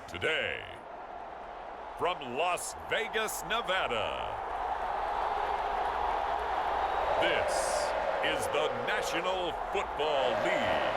Today, from Las Vegas, Nevada, this is the National Football League.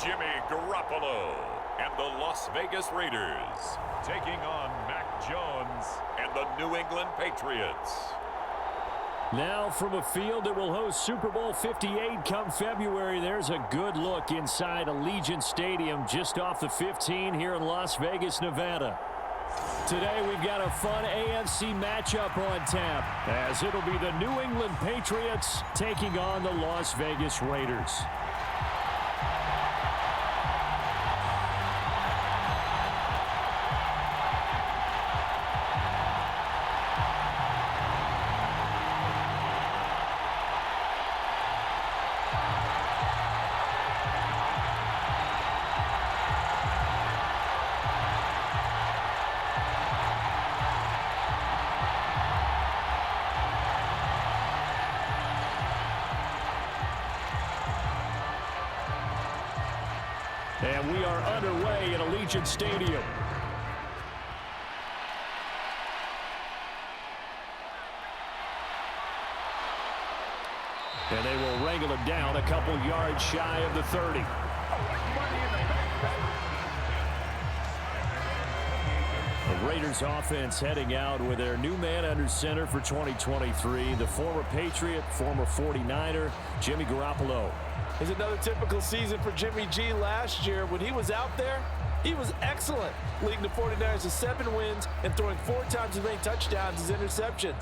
Jimmy Garoppolo and the Las Vegas Raiders taking on Mac Jones and the New England Patriots. Now from a field that will host Super Bowl 58 come February, there's a good look inside Allegiant Stadium just off the 15 here in Las Vegas, Nevada. Today we've got a fun AFC matchup on tap, as it'll be the New England Patriots taking on the Las Vegas Raiders. And we are underway at Allegiant Stadium. And they will wrangle him down a couple yards shy of the 30. The Raiders offense heading out with their new man under center for 2023, the former Patriot, former 49er, Jimmy Garoppolo. It's another typical season for Jimmy G. Last year, when he was out there, he was excellent, leading the 49ers to 7 wins and throwing 4 times as many touchdowns as interceptions.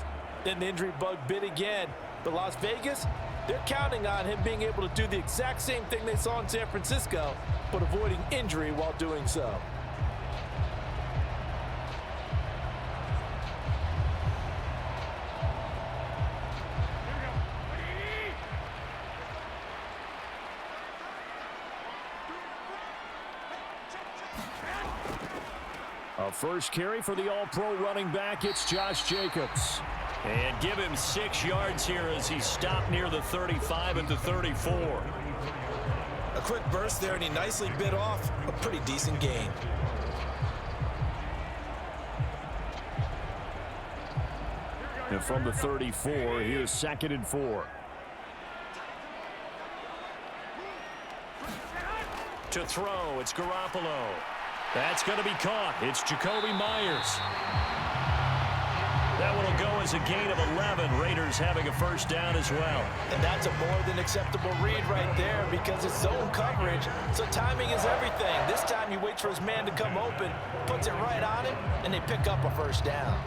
Then the injury bug bit again. But Las Vegas, they're counting on him being able to do the exact same thing they saw in San Francisco, but avoiding injury while doing so. A first carry for the all-pro running back, it's Josh Jacobs. And give him 6 yards here as he stopped near the 35 at the 34. A quick burst there, and he nicely bit off a pretty decent gain. And from the 34, here's 2nd and 4. To throw, it's Garoppolo. That's going to be caught. It's Jacoby Myers. That one will go as a gain of 11. Raiders having a first down as well. And that's a more than acceptable read right there because it's zone coverage, so timing is everything. This time he waits for his man to come open, puts it right on him, and they pick up a first down.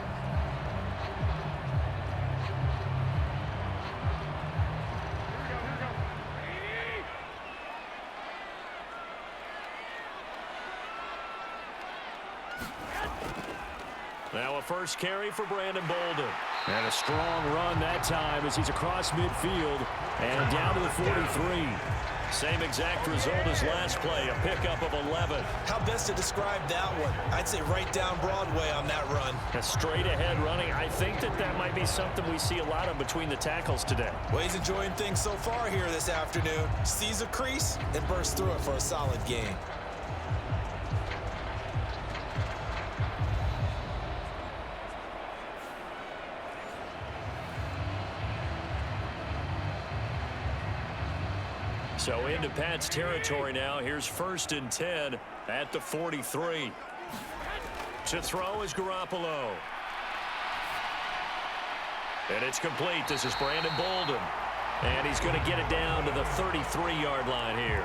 Now a first carry for Brandon Bolden. And a strong run that time as he's across midfield and down to the 43. Same exact result as last play, a pickup of 11. How best to describe that one? I'd say right down Broadway on that run. A straight ahead running. I think that might be something we see a lot of between the tackles today. Well, he's enjoying things so far here this afternoon. Sees a crease and bursts through it for a solid gain. So into Pat's territory now. Here's 1st and 10 at the 43. To throw is Garoppolo. And it's complete. This is Brandon Bolden. And he's going to get it down to the 33-yard line here.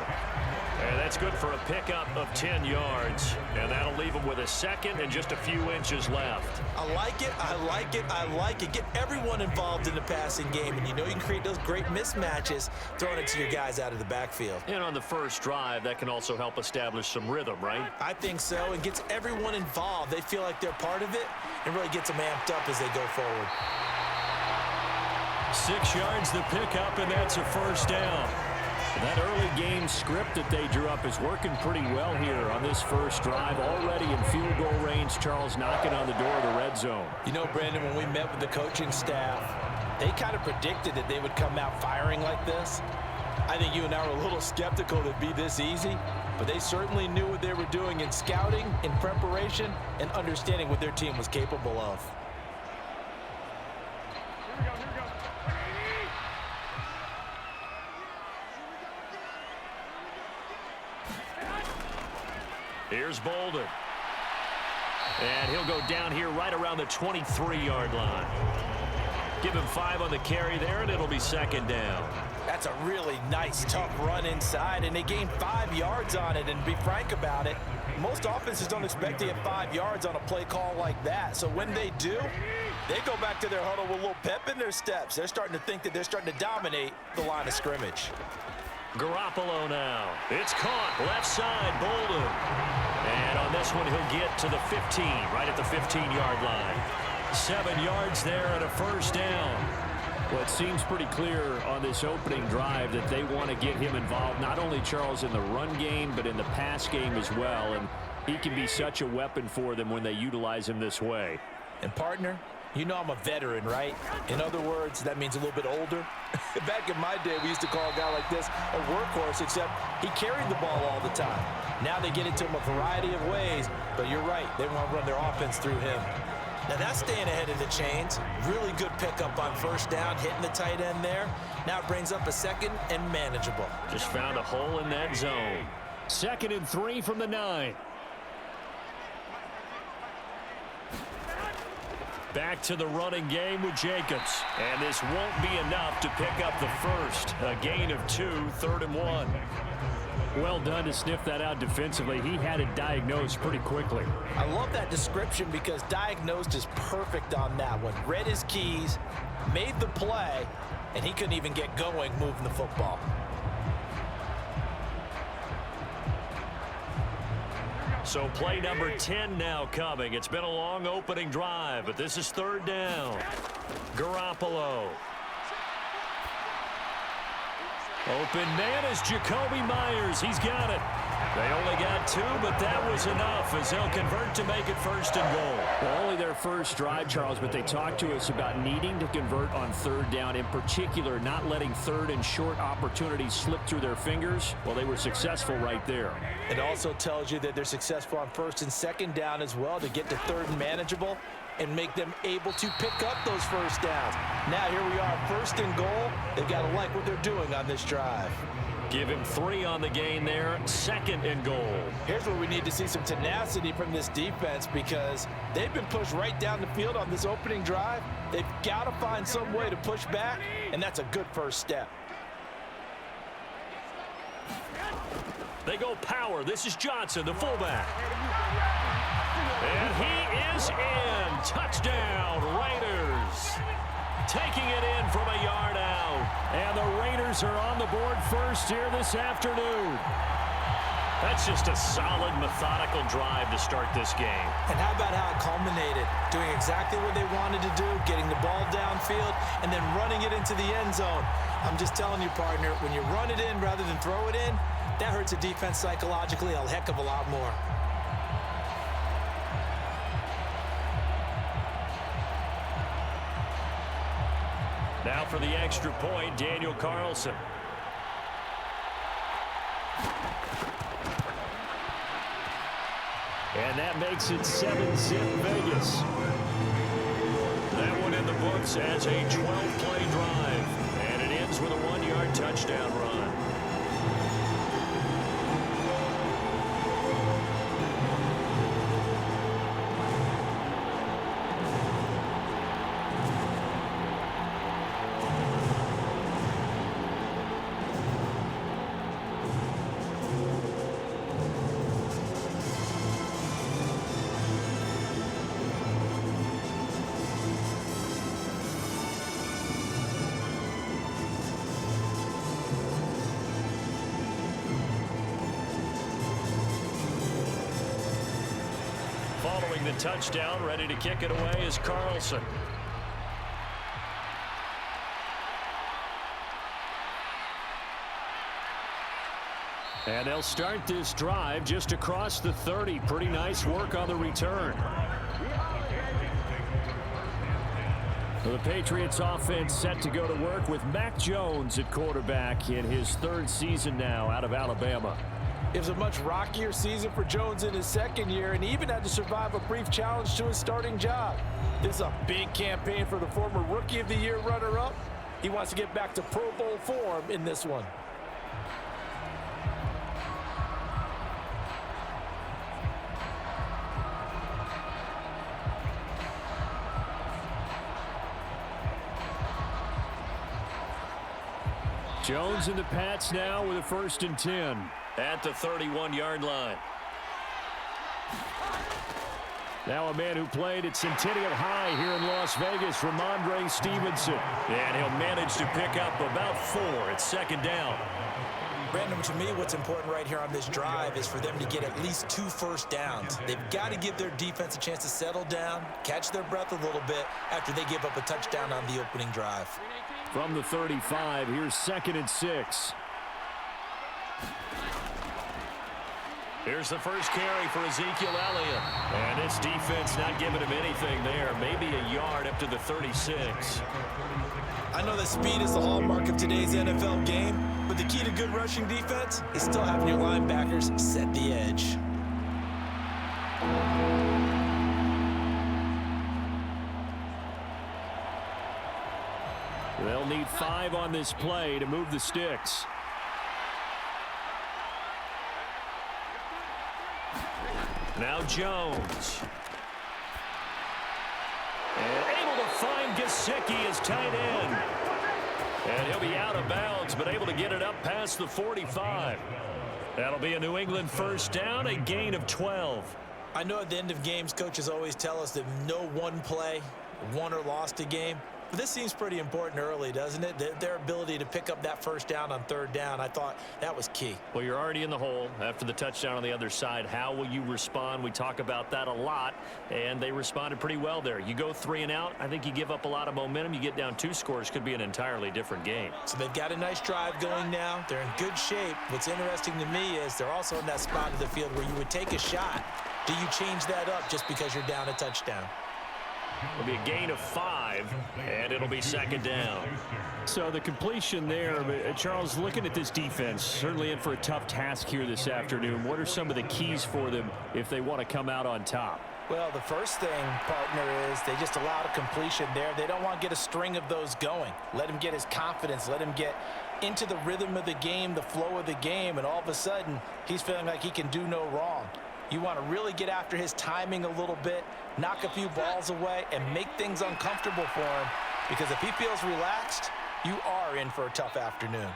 And that's good for a pickup of 10 yards. And that'll leave him with a second and just a few inches left. I like it, I like it, I like it. Get everyone involved in the passing game. And you know you can create those great mismatches throwing it to your guys out of the backfield. And on the first drive, that can also help establish some rhythm, right? I think so. It gets everyone involved. They feel like they're part of it and really gets them amped up as they go forward. 6 yards the pickup, and that's a first down. That early game script that they drew up is working pretty well here on this first drive. Already in field goal range, Charles knocking on the door of the red zone. You know, Brandon, when we met with the coaching staff, they kind of predicted that they would come out firing like this. I think you and I were a little skeptical that it'd be this easy, but they certainly knew what they were doing in scouting, in preparation, and understanding what their team was capable of. Here's Bolden. And he'll go down here right around the 23-yard line. Give him 5 on the carry there, and it'll be second down. That's a really nice, tough run inside, and they gained 5 yards on it. And be frank about it, most offenses don't expect to get 5 yards on a play call like that. So when they do, they go back to their huddle with a little pep in their steps. They're starting to think that they're starting to dominate the line of scrimmage. Garoppolo now. It's caught. Left side, Bolden. And on this one, he'll get to the 15, right at the 15-yard line. 7 yards there and a first down. Well, it seems pretty clear on this opening drive that they want to get him involved, not only, Charles, in the run game, but in the pass game as well. And he can be such a weapon for them when they utilize him this way. And, partner, you know I'm a veteran, right? In other words, that means a little bit older. Back in my day, we used to call a guy like this a workhorse, except he carried the ball all the time. Now they get it to him a variety of ways, but you're right. They want to run their offense through him. Now that's staying ahead of the chains. Really good pickup on first down, hitting the tight end there. Now it brings up a second and manageable. Just found a hole in that zone. 2nd and 3 from the 9. Back to the running game with Jacobs. And this won't be enough to pick up the first. A gain of 2, 3rd and 1. Well done to sniff that out defensively. He had it diagnosed pretty quickly. I love that description because diagnosed is perfect on that one. Read his keys, made the play, and he couldn't even get going moving the football. So play number 10 now coming. It's been a long opening drive, but this is 3rd down. Garoppolo. Open man is Jacoby Myers. He's got it. They only got 2, but that was enough as they'll convert to make it 1st and goal. Well, only their first drive, Charles, but they talked to us about needing to convert on 3rd down, in particular not letting 3rd and short opportunities slip through their fingers. Well, they were successful right there. It also tells you that they're successful on 1st and 2nd down as well to get to 3rd and manageable and make them able to pick up those first downs. Now here we are, 1st and goal. They've got to like what they're doing on this drive. Give him 3 on the gain there. 2nd and goal. Here's where we need to see some tenacity from this defense because they've been pushed right down the field on this opening drive. They've got to find some way to push back, and that's a good first step. They go power. This is Johnson, the fullback. And he is in. Touchdown, Raiders. Taking it in from a yard out. And the Raiders are on the board first here this afternoon. That's just a solid, methodical drive to start this game. And how about how it culminated? Doing exactly what they wanted to do, getting the ball downfield, and then running it into the end zone. I'm just telling you, partner, when you run it in rather than throw it in, that hurts a defense psychologically a heck of a lot more. Now for the extra point, Daniel Carlson. And that makes it 7-zip Vegas. That one in the books as a 12-play drive. And it ends with a 1-yard touchdown run. Following the touchdown, ready to kick it away is Carlson. And they'll start this drive just across the 30. Pretty nice work on the return. The Patriots offense set to go to work with Mac Jones at quarterback in his third season now out of Alabama. It was a much rockier season for Jones in his second year, and he even had to survive a brief challenge to his starting job. This is a big campaign for the former Rookie of the Year runner-up. He wants to get back to Pro Bowl form in this one. Jones and the Pats now with a 1st and 10 at the 31-yard line. Now a man who played at Centennial High here in Las Vegas, Ramondre Stevenson. And he'll manage to pick up about 4 at 2nd down. Brandon, to me, what's important right here on this drive is for them to get at least 2 first downs. They've got to give their defense a chance to settle down, catch their breath a little bit after they give up a touchdown on the opening drive. From the 35, here's 2nd and 6. Here's the first carry for Ezekiel Elliott. And this defense not giving him anything there. Maybe a yard up to the 36. I know that speed is the hallmark of today's NFL game, but the key to good rushing defense is still having your linebackers set the edge. They'll need 5 on this play to move the sticks. Now Jones. And able to find Gesicki as tight end. And he'll be out of bounds, but able to get it up past the 45. That'll be a New England first down, a gain of 12. I know at the end of games, coaches always tell us that no one play won or lost a game. But this seems pretty important early, doesn't it? Their ability to pick up that first down on 3rd down, I thought that was key. Well, you're already in the hole after the touchdown on the other side. How will you respond? We talk about that a lot, and they responded pretty well there. You go 3 and out, I think you give up a lot of momentum. You get down 2 scores, could be an entirely different game. So they've got a nice drive going now. They're in good shape. What's interesting to me is they're also in that spot of the field where you would take a shot. Do you change that up just because you're down a touchdown? It'll be a gain of 5, and it'll be 2nd down. So the completion there, Charles, looking at this defense, certainly in for a tough task here this afternoon. What are some of the keys for them if they want to come out on top? Well, the first thing, partner, is they just allow a completion there. They don't want to get a string of those going. Let him get his confidence. Let him get into the rhythm of the game, the flow of the game, and all of a sudden, he's feeling like he can do no wrong. You want to really get after his timing a little bit, knock a few balls away, and make things uncomfortable for him. Because if he feels relaxed, you are in for a tough afternoon.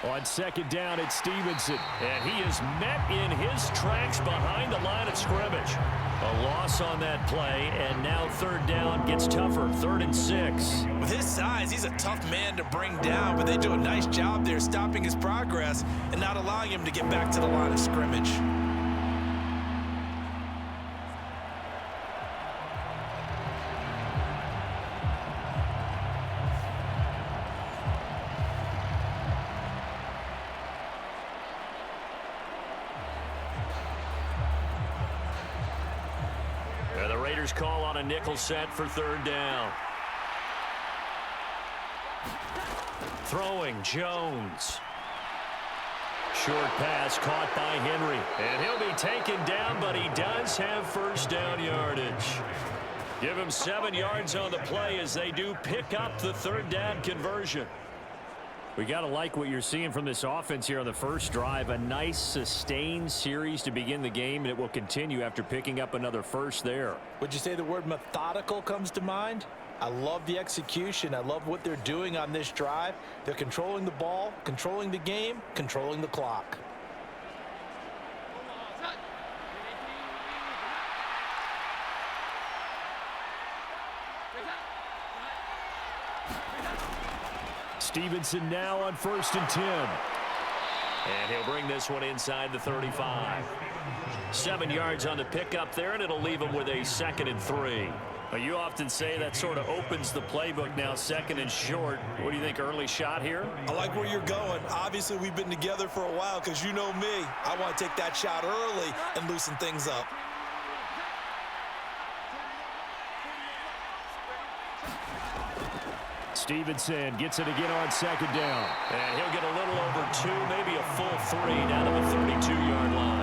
On 2nd down, it's Stevenson. And he is met in his tracks behind the line of scrimmage. A loss on that play, and now 3rd down gets tougher. 3rd and 6. With his size, he's a tough man to bring down, but they do a nice job there stopping his progress and not allowing him to get back to the line of scrimmage. Call on a nickel set for 3rd down. Throwing Jones. Short pass caught by Henry. And he'll be taken down, but he does have first down yardage. Give him 7 yards on the play as they do pick up the 3rd down conversion. We got to like what you're seeing from this offense here on the first drive. A nice sustained series to begin the game, and it will continue after picking up another first there. Would you say the word methodical comes to mind? I love the execution. I love what they're doing on this drive. They're controlling the ball, controlling the game, controlling the clock. Stevenson now on 1st and 10. And he'll bring this one inside the 35. 7 yards on the pickup there, and it'll leave him with a 2nd and 3. Well, you often say that sort of opens the playbook now, second and short. What do you think, early shot here? I like where you're going. Obviously, we've been together for a while because you know me. I want to take that shot early and loosen things up. Stevenson gets it again on second down. And he'll get a little over 2, maybe a full 3 down to the 32-yard line.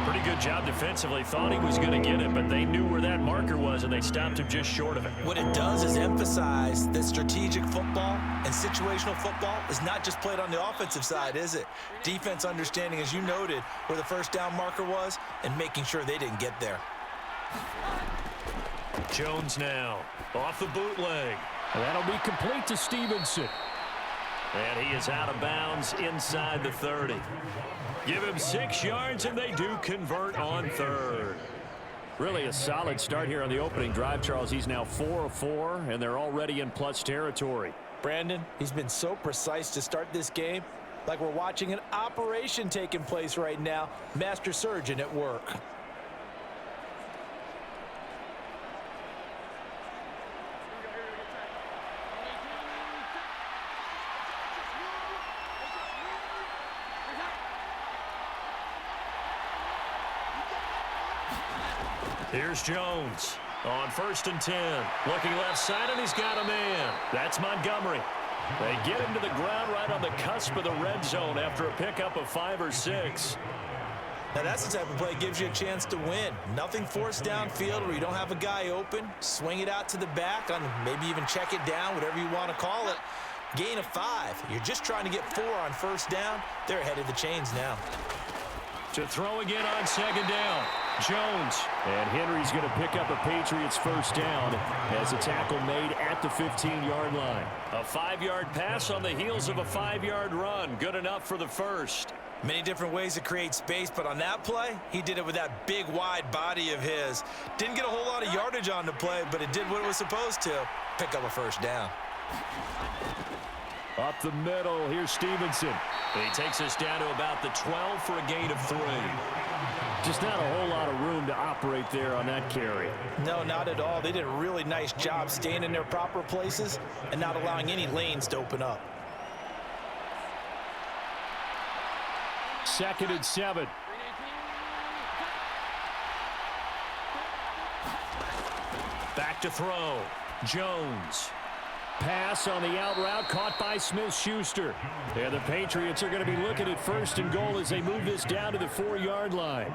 Pretty good job defensively. Thought he was going to get it, but they knew where that marker was, and they stopped him just short of it. What it does is emphasize that strategic football and situational football is not just played on the offensive side, is it? Defense understanding, as you noted, where the first down marker was and making sure they didn't get there. Jones now off the bootleg. And that'll be complete to Stevenson. And he is out of bounds inside the 30. Give him 6 yards, and they do convert on third. Really a solid start here on the opening drive, Charles. He's now 4 of 4, and they're already in plus territory. Brandon, he's been so precise to start this game, like we're watching an operation taking place right now. Master surgeon at work. Here's Jones on 1st and 10. Looking left side, and he's got a man. That's Montgomery. They get him to the ground right on the cusp of the red zone after a pickup of 5 or 6. Now, that's the type of play that gives you a chance to win. Nothing forced downfield where you don't have a guy open. Swing it out to the back, on maybe even check it down, whatever you want to call it. Gain of 5. You're just trying to get 4 on first down. They're ahead of the chains now. To throw again on 2nd down. Jones. And Henry's going to pick up a Patriots first down as a tackle made at the 15-yard line. A 5-yard pass on the heels of a 5-yard run. Good enough for the first. Many different ways to create space, but on that play, he did it with that big, wide body of his. Didn't get a whole lot of yardage on the play, but it did what it was supposed to. Pick up a first down. Up the middle, here's Stevenson. He takes us down to about the 12 for a gain of 3. Just not a whole lot of room to operate there on that carry. No, not at all. They did a really nice job staying in their proper places and not allowing any lanes to open up. 2nd and 7. Back to throw. Jones. Pass on the out route, caught by Smith-Schuster. And the Patriots are going to be looking at 1st and goal as they move this down to the 4-yard line.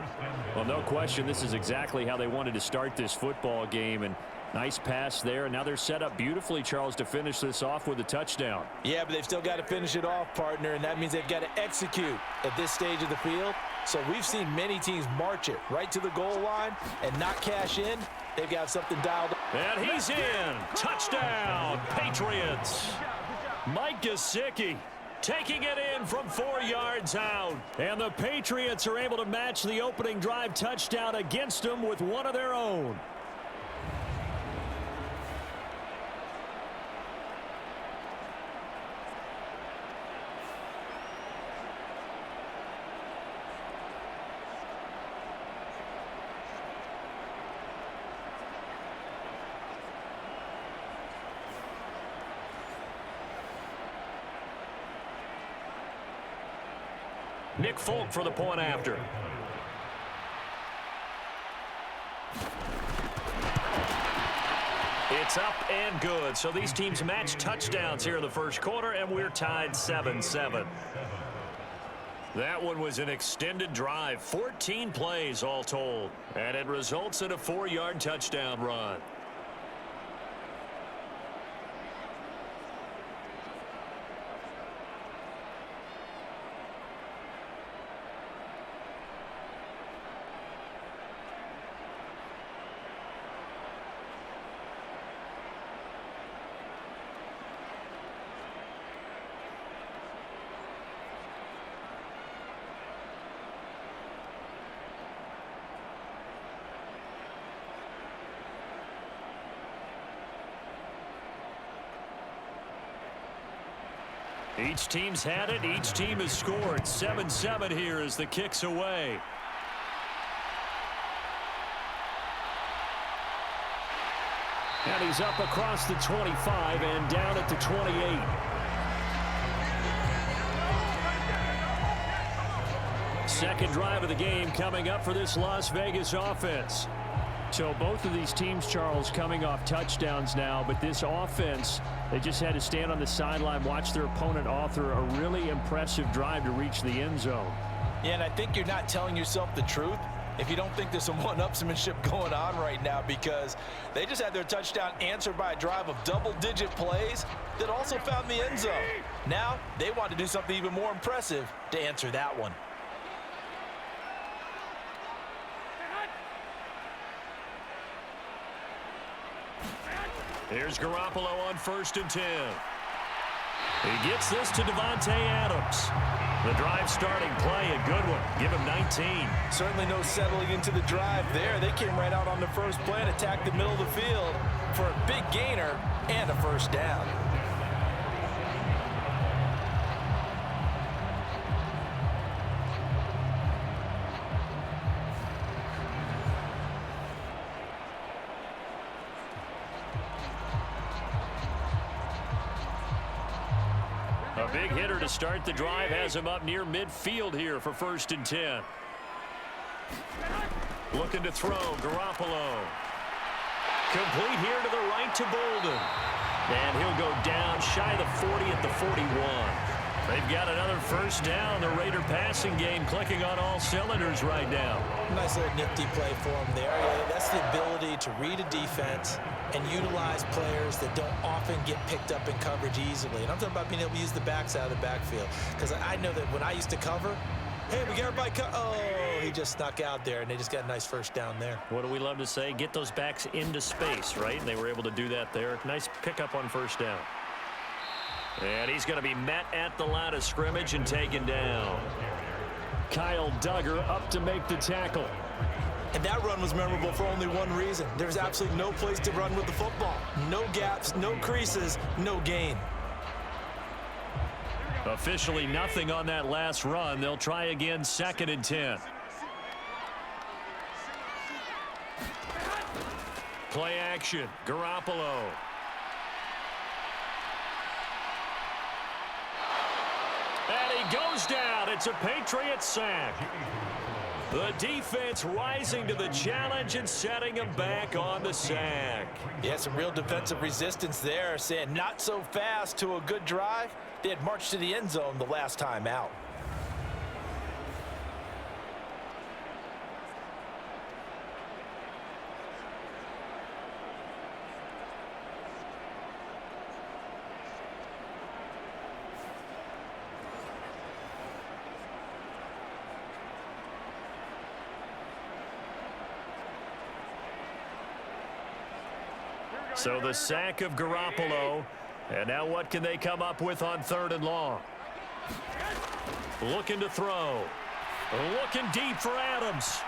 Well, no question, this is exactly how they wanted to start this football game. And nice pass there. And now they're set up beautifully, Charles, to finish this off with a touchdown. Yeah, but they've still got to finish it off, partner, and that means they've got to execute at this stage of the field. So we've seen many teams march it right to the goal line and not cash in. They've got something dialed up. And he's in. Touchdown, Patriots. Mike Gesicki taking it in from 4 yards out. And the Patriots are able to match the opening drive touchdown against them with one of their own. Nick Folk for the point after. It's up and good. So these teams match touchdowns here in the first quarter, and we're tied 7-7. That one was an extended drive, 14 plays all told, and it results in a 4-yard touchdown run. Each team's had it. Each team has scored. 7-7 here as the kick's away. And he's up across the 25 and down at the 28. Second drive of the game coming up for this Las Vegas offense. So both of these teams, Charles, coming off touchdowns now, but this offense, they just had to stand on the sideline, watch their opponent author a really impressive drive to reach the end zone. Yeah, and I think you're not telling yourself the truth if you don't think there's some one-upsmanship going on right now, because they just had their touchdown answered by a drive of double-digit plays that also found the end zone. Now they want to do something even more impressive to answer that one. Here's Garoppolo on 1st and 10. He gets this to Davante Adams. The drive starting play, a good one. Give him 19. Certainly no settling into the drive there. They came right out on the first play and attacked the middle of the field for a big gainer and a first down. A big hitter to start the drive has him up near midfield here for 1st and 10. Looking to throw, Garoppolo. Complete here to the right to Bolden. And he'll go down shy of the 40 at the 41. They've got another first down. The Raider passing game clicking on all cylinders right now. Nice little nifty play for him there. Yeah, that's the ability to read a defense and utilize players that don't often get picked up in coverage easily. And I'm talking about being able to use the backs out of the backfield. Because I know that when I used to cover, hey, we got everybody oh, he just snuck out there, and they just got a nice first down there. What do we love to say? Get those backs into space, right? And they were able to do that there. Nice pickup on first down. And he's going to be met at the line of scrimmage and taken down. Kyle Duggar up to make the tackle. And that run was memorable for only one reason. There's absolutely no place to run with the football. No gaps, no creases, no gain. Officially nothing on that last run. They'll try again 2nd and 10. Play action. Garoppolo. And he goes down. It's a Patriots sack. The defense rising to the challenge and setting him back on the sack. Yeah, some real defensive resistance there, saying not so fast to a good drive. They had marched to the end zone the last time out. So the sack of Garoppolo. And now what can they come up with on 3rd and long? Looking to throw. Looking deep for Adams.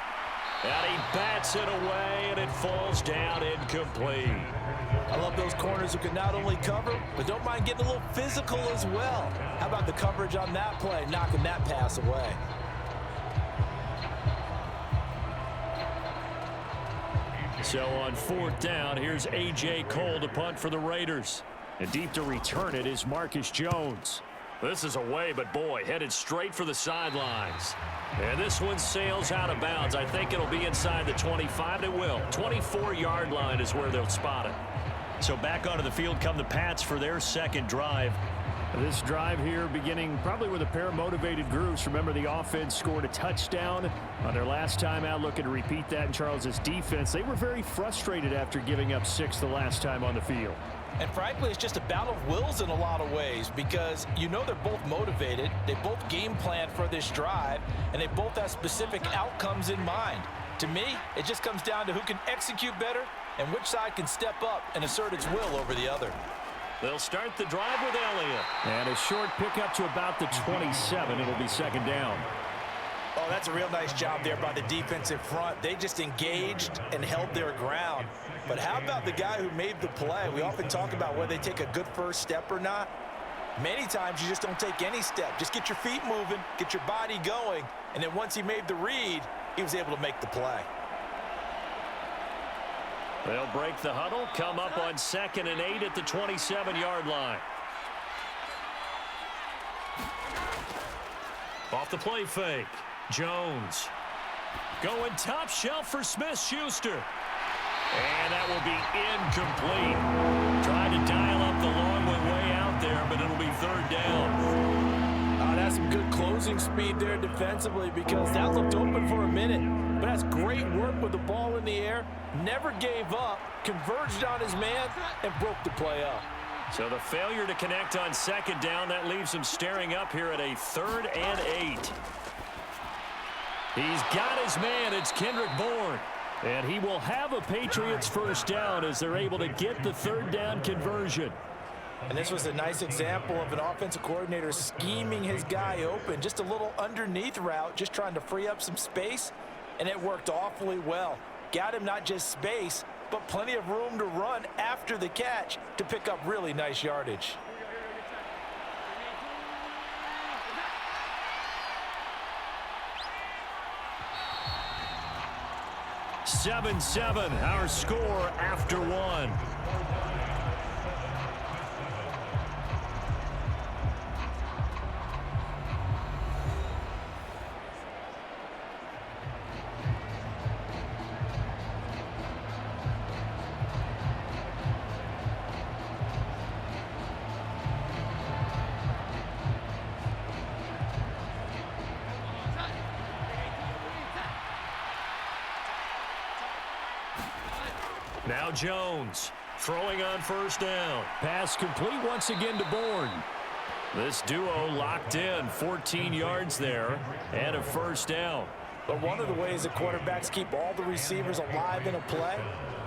And he bats it away, and it falls down incomplete. I love those corners who can not only cover, but don't mind getting a little physical as well. How about the coverage on that play, knocking that pass away? So on 4th down, here's A.J. Cole to punt for the Raiders. And deep to return it is Marcus Jones. This is away, but boy, headed straight for the sidelines. And this one sails out of bounds. I think it'll be inside the 25. It will. 24-yard line is where they'll spot it. So back onto the field come the Pats for their 2nd drive. This drive here beginning probably with a pair of motivated groups. Remember, the offense scored a touchdown on their last time out, looking to repeat that in Charles's defense. They were very frustrated after giving up 6 the last time on the field. And frankly, it's just a battle of wills in a lot of ways, because you know they're both motivated, they both game plan for this drive, and they both have specific outcomes in mind. To me, it just comes down to who can execute better and which side can step up and assert its will over the other. They'll start the drive with Elliott. And a short pickup to about the 27. It'll be 2nd down. Oh, that's a real nice job there by the defensive front. They just engaged and held their ground. But how about the guy who made the play? We often talk about whether they take a good first step or not. Many times you just don't take any step. Just get your feet moving, get your body going, and then once he made the read, he was able to make the play. They'll break the huddle, come up on 2nd and 8 at the 27-yard line. Off the play fake. Jones. Going top shelf for Smith-Schuster. And that will be incomplete. Tried to dial up the long way out there, but it'll be 3rd down. That's some good closing speed there defensively because that looked open for a minute. But that's great work with the ball in the air. Never gave up, converged on his man, and broke the play up. So the failure to connect on 2nd down, that leaves him staring up here at a 3rd and 8. He's got his man. It's Kendrick Bourne. And he will have a Patriots 1st down as they're able to get the 3rd down conversion. And this was a nice example of an offensive coordinator scheming his guy open. Just a little underneath route, just trying to free up some space, and it worked awfully well. Got him not just space, but plenty of room to run after the catch to pick up really nice yardage. Seven, our score after 1. Now Jones throwing on 1st down. Pass complete once again to Bourne. This duo locked in, 14 yards there and a 1st down. But one of the ways that quarterbacks keep all the receivers alive in a play,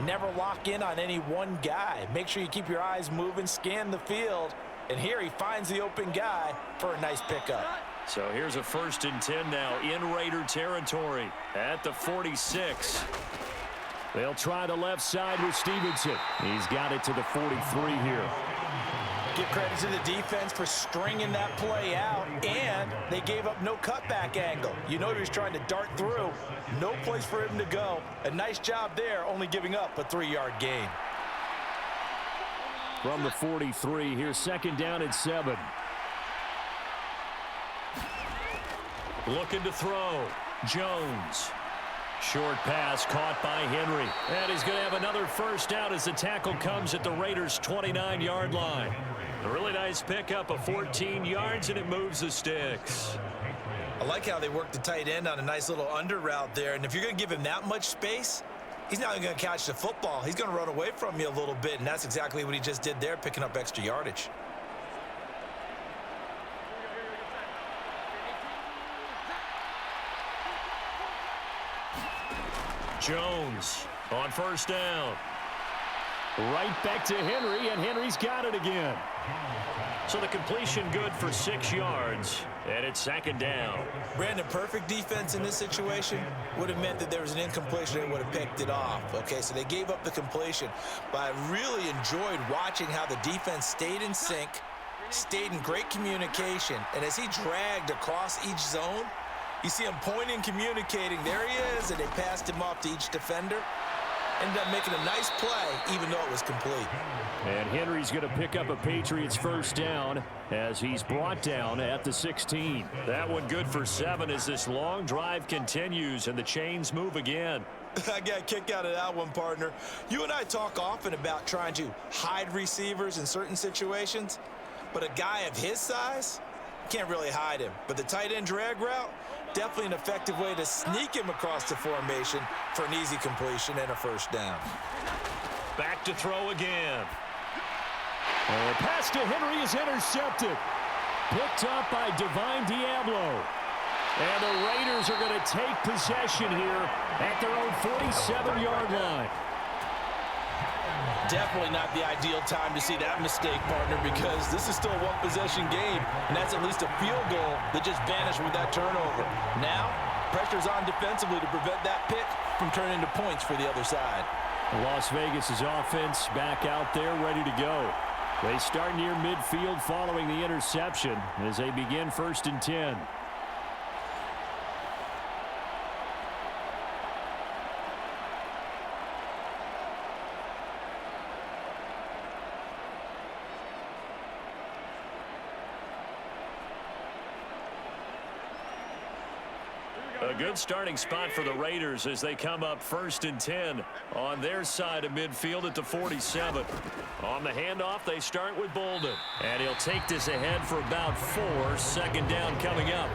never lock in on any one guy. Make sure you keep your eyes moving, scan the field, and here he finds the open guy for a nice pickup. So here's a 1st and 10 now in Raider territory at the 46. They'll try the left side with Stevenson. He's got it to the 43 here. Give credit to the defense for stringing that play out, and they gave up no cutback angle. You know he was trying to dart through. No place for him to go. A nice job there, only giving up a 3-yard gain. From the 43, here's 2nd down and 7. Looking to throw. Jones. Short pass caught by Henry. And he's going to have another 1st down as the tackle comes at the Raiders' 29-yard line. A really nice pickup of 14 yards, and it moves the sticks. I like how they work the tight end on a nice little under route there. And if you're going to give him that much space, he's not going to catch the football. He's going to run away from you a little bit, and that's exactly what he just did there, picking up extra yardage. Jones on 1st down. Right back to Henry, and Henry's got it again. So the completion good for 6 yards, and it's 2nd down. Brandon, perfect defense in this situation would have meant that there was an incompletion. They would have picked it off. Okay, so they gave up the completion. But I really enjoyed watching how the defense stayed in sync, stayed in great communication, and as he dragged across each zone, you see him pointing, communicating. There he is, and they passed him off to each defender. Ended up making a nice play, even though it was complete. And Henry's going to pick up a Patriots 1st down as he's brought down at the 16. That one good for 7 as this long drive continues and the chains move again. I got a kick out of that one, partner. You and I talk often about trying to hide receivers in certain situations, but a guy of his size, can't really hide him. But the tight end drag route, definitely an effective way to sneak him across the formation for an easy completion and a 1st down. Back to throw again. And the pass to Henry is intercepted. Picked up by Divine Diablo. And the Raiders are going to take possession here at their own 47-yard line. Definitely not the ideal time to see that mistake, partner, because this is still a one-possession game, and that's at least a field goal that just vanished with that turnover. Now, pressure's on defensively to prevent that pick from turning into points for the other side. Las Vegas' offense back out there ready to go. They start near midfield following the interception as they begin 1st and 10. A good starting spot for the Raiders as they come up 1st and 10 on their side of midfield at the 47. On the handoff, they start with Bolden. And he'll take this ahead for about 4. 2nd down coming up.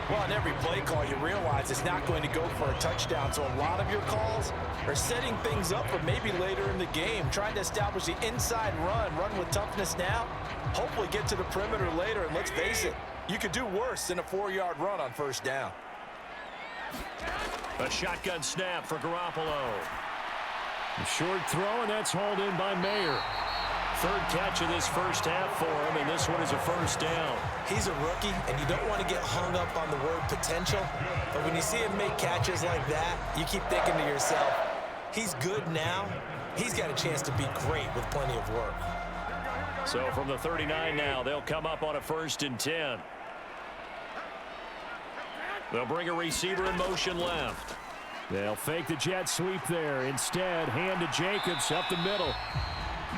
Well, on every play call, you realize it's not going to go for a touchdown. So a lot of your calls are setting things up for maybe later in the game, trying to establish the inside run with toughness now, hopefully get to the perimeter later. And let's face it, you could do worse than a 4-yard run on 1st down. A shotgun snap for Garoppolo. A short throw, and that's hauled in by Mayer. 3rd catch of this 1st half for him, and this one is a 1st down. He's a rookie, and you don't want to get hung up on the word potential. But when you see him make catches like that, you keep thinking to yourself, he's good now. He's got a chance to be great with plenty of work. So from the 39 now, they'll come up on a 1st and 10. They'll bring a receiver in motion left. They'll fake the jet sweep there. Instead, hand to Jacobs up the middle.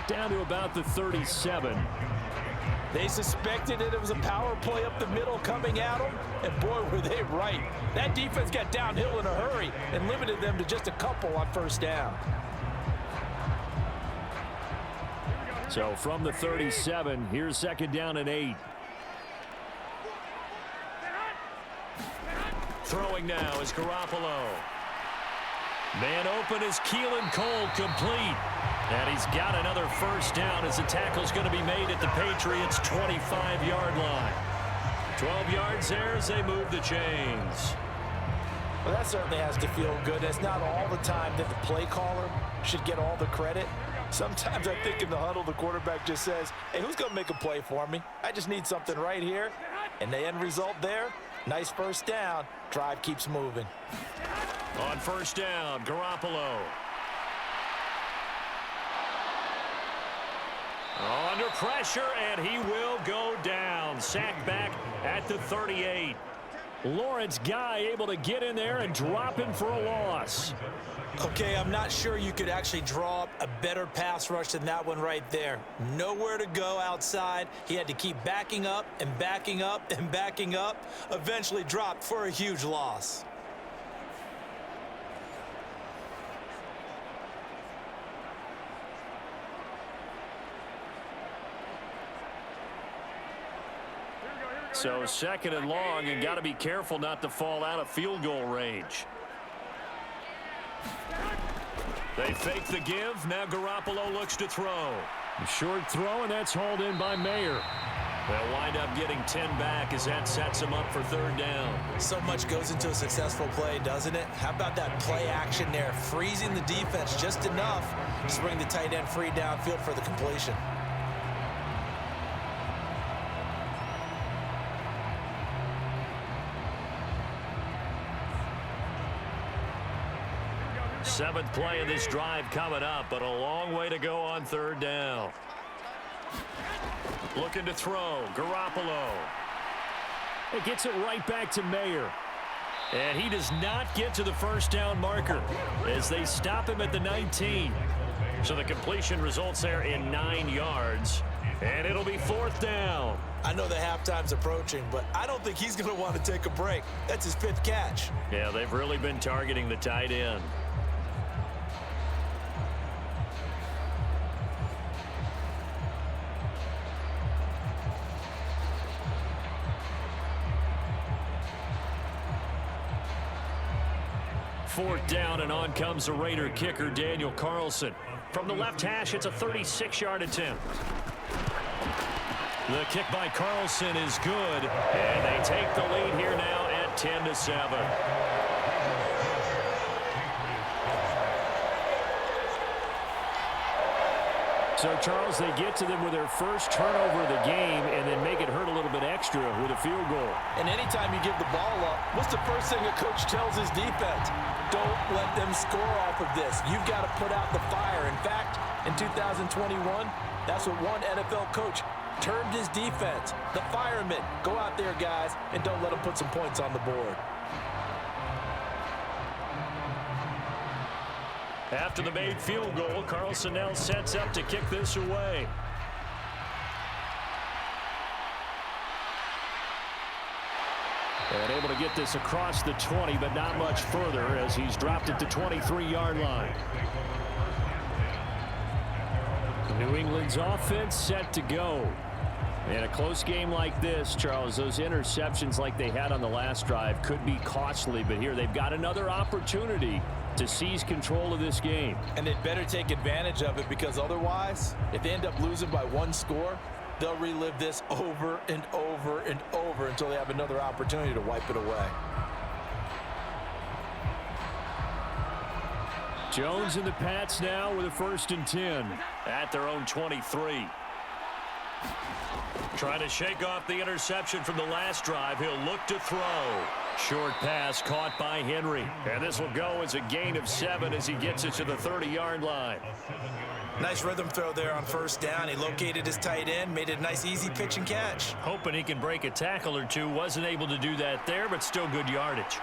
Down to about the 37. They suspected that it was a power play up the middle coming at them, and boy, were they right. That defense got downhill in a hurry and limited them to just a couple on 1st down. So from the 37, here's 2nd down and 8. Throwing now is Garoppolo. Man open is Keelan Cole, complete. And he's got another 1st down as the tackle's going to be made at the Patriots' 25-yard line. 12 yards there as they move the chains. Well, that certainly has to feel good. It's not all the time that the play caller should get all the credit. Sometimes I think in the huddle, the quarterback just says, hey, who's going to make a play for me? I just need something right here. And the end result there, nice 1st down. Drive keeps moving. On 1st down, Garoppolo. Under pressure, and he will go down. Sacked back at the 38. Lawrence Guy able to get in there and drop him for a loss. Okay, I'm not sure you could actually draw up a better pass rush than that one right there. Nowhere to go outside. He had to keep backing up and backing up and backing up. Eventually dropped for a huge loss. So 2nd and long, and got to be careful not to fall out of field goal range. They fake the give. Now Garoppolo looks to throw. A short throw, and that's hauled in by Mayer. They'll wind up getting 10 back as that sets them up for 3rd down. So much goes into a successful play, doesn't it? How about that play action there? Freezing the defense just enough to bring the tight end free downfield for the completion. Seventh play of this drive coming up, but a long way to go on 3rd down. Looking to throw, Garoppolo. It gets it right back to Mayer. And he does not get to the 1st down marker as they stop him at the 19. So the completion results there in 9 yards. And it'll be 4th down. I know the halftime's approaching, but I don't think he's going to want to take a break. That's his 5th catch. Yeah, they've really been targeting the tight end. Fourth down, and on comes the Raider kicker, Daniel Carlson. From the left hash, it's a 36-yard attempt. The kick by Carlson is good, and they take the lead here now at 10-7. So, Charles, they get to them with their first turnover of the game and then make it hurt a little bit extra with a field goal. And anytime you give the ball up, what's the first thing a coach tells his defense? Don't let them score off of this. You've got to put out the fire. In fact, in 2021, that's what one NFL coach termed his defense. The firemen. Go out there, guys, and don't let them put some points on the board. After the made field goal, Carlson now sets up to kick this away. And able to get this across the 20, but not much further as he's dropped it to 23-yard line. New England's offense set to go. In a close game like this, Charles, those interceptions like they had on the last drive could be costly, but here they've got another opportunity to seize control of this game. And they'd better take advantage of it, because otherwise, if they end up losing by one score, they'll relive this over and over and over until they have another opportunity to wipe it away. Jones and the Pats now with a 1st and 10 at their own 23. Trying to shake off the interception from the last drive. He'll look to throw. Short pass caught by Henry. And this will go as a gain of 7 as he gets it to the 30-yard line. Nice rhythm throw there on 1st down. He located his tight end, made it a nice easy pitch and catch. Hoping he can break a tackle or two. Wasn't able to do that there, but still good yardage.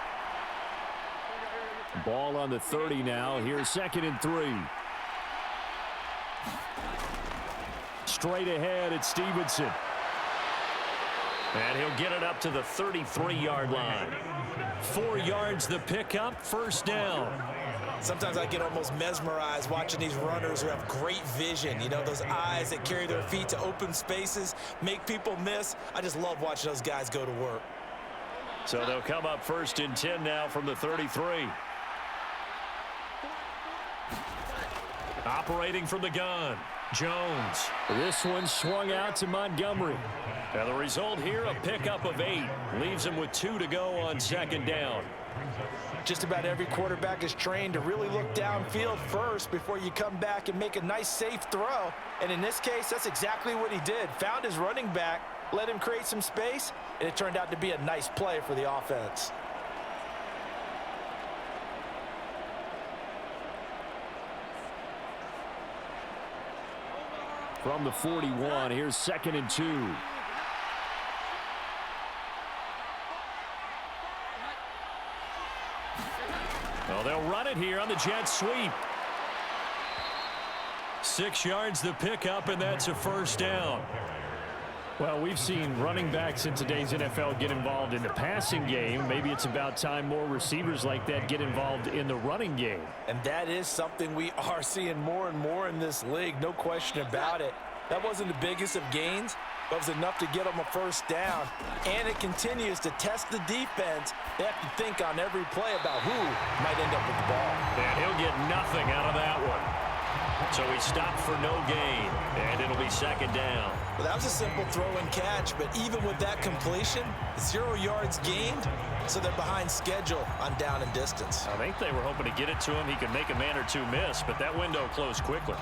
Ball on the 30 now. Here's 2nd and 3. Straight ahead, it's Stevenson. And he'll get it up to the 33-yard line. 4 yards the pickup, 1st down. Sometimes I get almost mesmerized watching these runners who have great vision. You know, those eyes that carry their feet to open spaces, make people miss. I just love watching those guys go to work. So they'll come up 1st and 10 now from the 33. Operating from the gun, Jones. This one swung out to Montgomery. Now the result here, a pickup of 8. Leaves him with 2 to go on 2nd down. Just about every quarterback is trained to really look downfield first before you come back and make a nice, safe throw. And in this case, that's exactly what he did. Found his running back, let him create some space, and it turned out to be a nice play for the offense. From the 41, here's 2nd and 2. Well, they'll run it here on the jet sweep. 6 yards the pickup, and that's a 1st down. Well, we've seen running backs in today's NFL get involved in the passing game. Maybe it's about time more receivers like that get involved in the running game. And that is something we are seeing more and more in this league, no question about it. That wasn't the biggest of gains, but it was enough to get them a 1st down. And it continues to test the defense. They have to think on every play about who might end up with the ball. And he'll get nothing out of that one. So he stopped for no gain, and it'll be 2nd down. Well, that was a simple throw and catch, but even with that completion, 0 yards gained, so they're behind schedule on down and distance. I think they were hoping to get it to him. He could make a man or two miss, but that window closed quickly.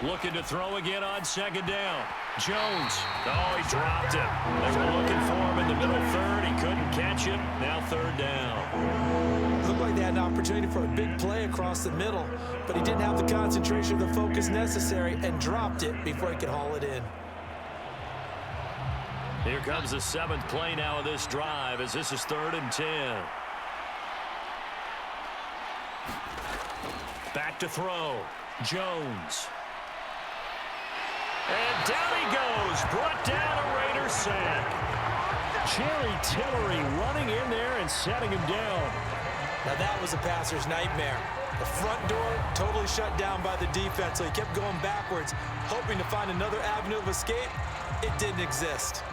Looking to throw again on 2nd down. Jones. Oh, he dropped it. They were looking for him in the middle 3rd. He couldn't catch it. Now 3rd down. It looked like they had an opportunity for a big play across the middle, but he didn't have the concentration or the focus necessary and dropped it before he could haul it in. Here comes the 7th play now of this drive as this is 3rd and 10. Back to throw. Jones. And down he goes. Brought down a Raider sack. Jerry Tillery running in there and setting him down. Now that was a passer's nightmare. The front door totally shut down by the defense, so he kept going backwards, hoping to find another avenue of escape. It didn't exist.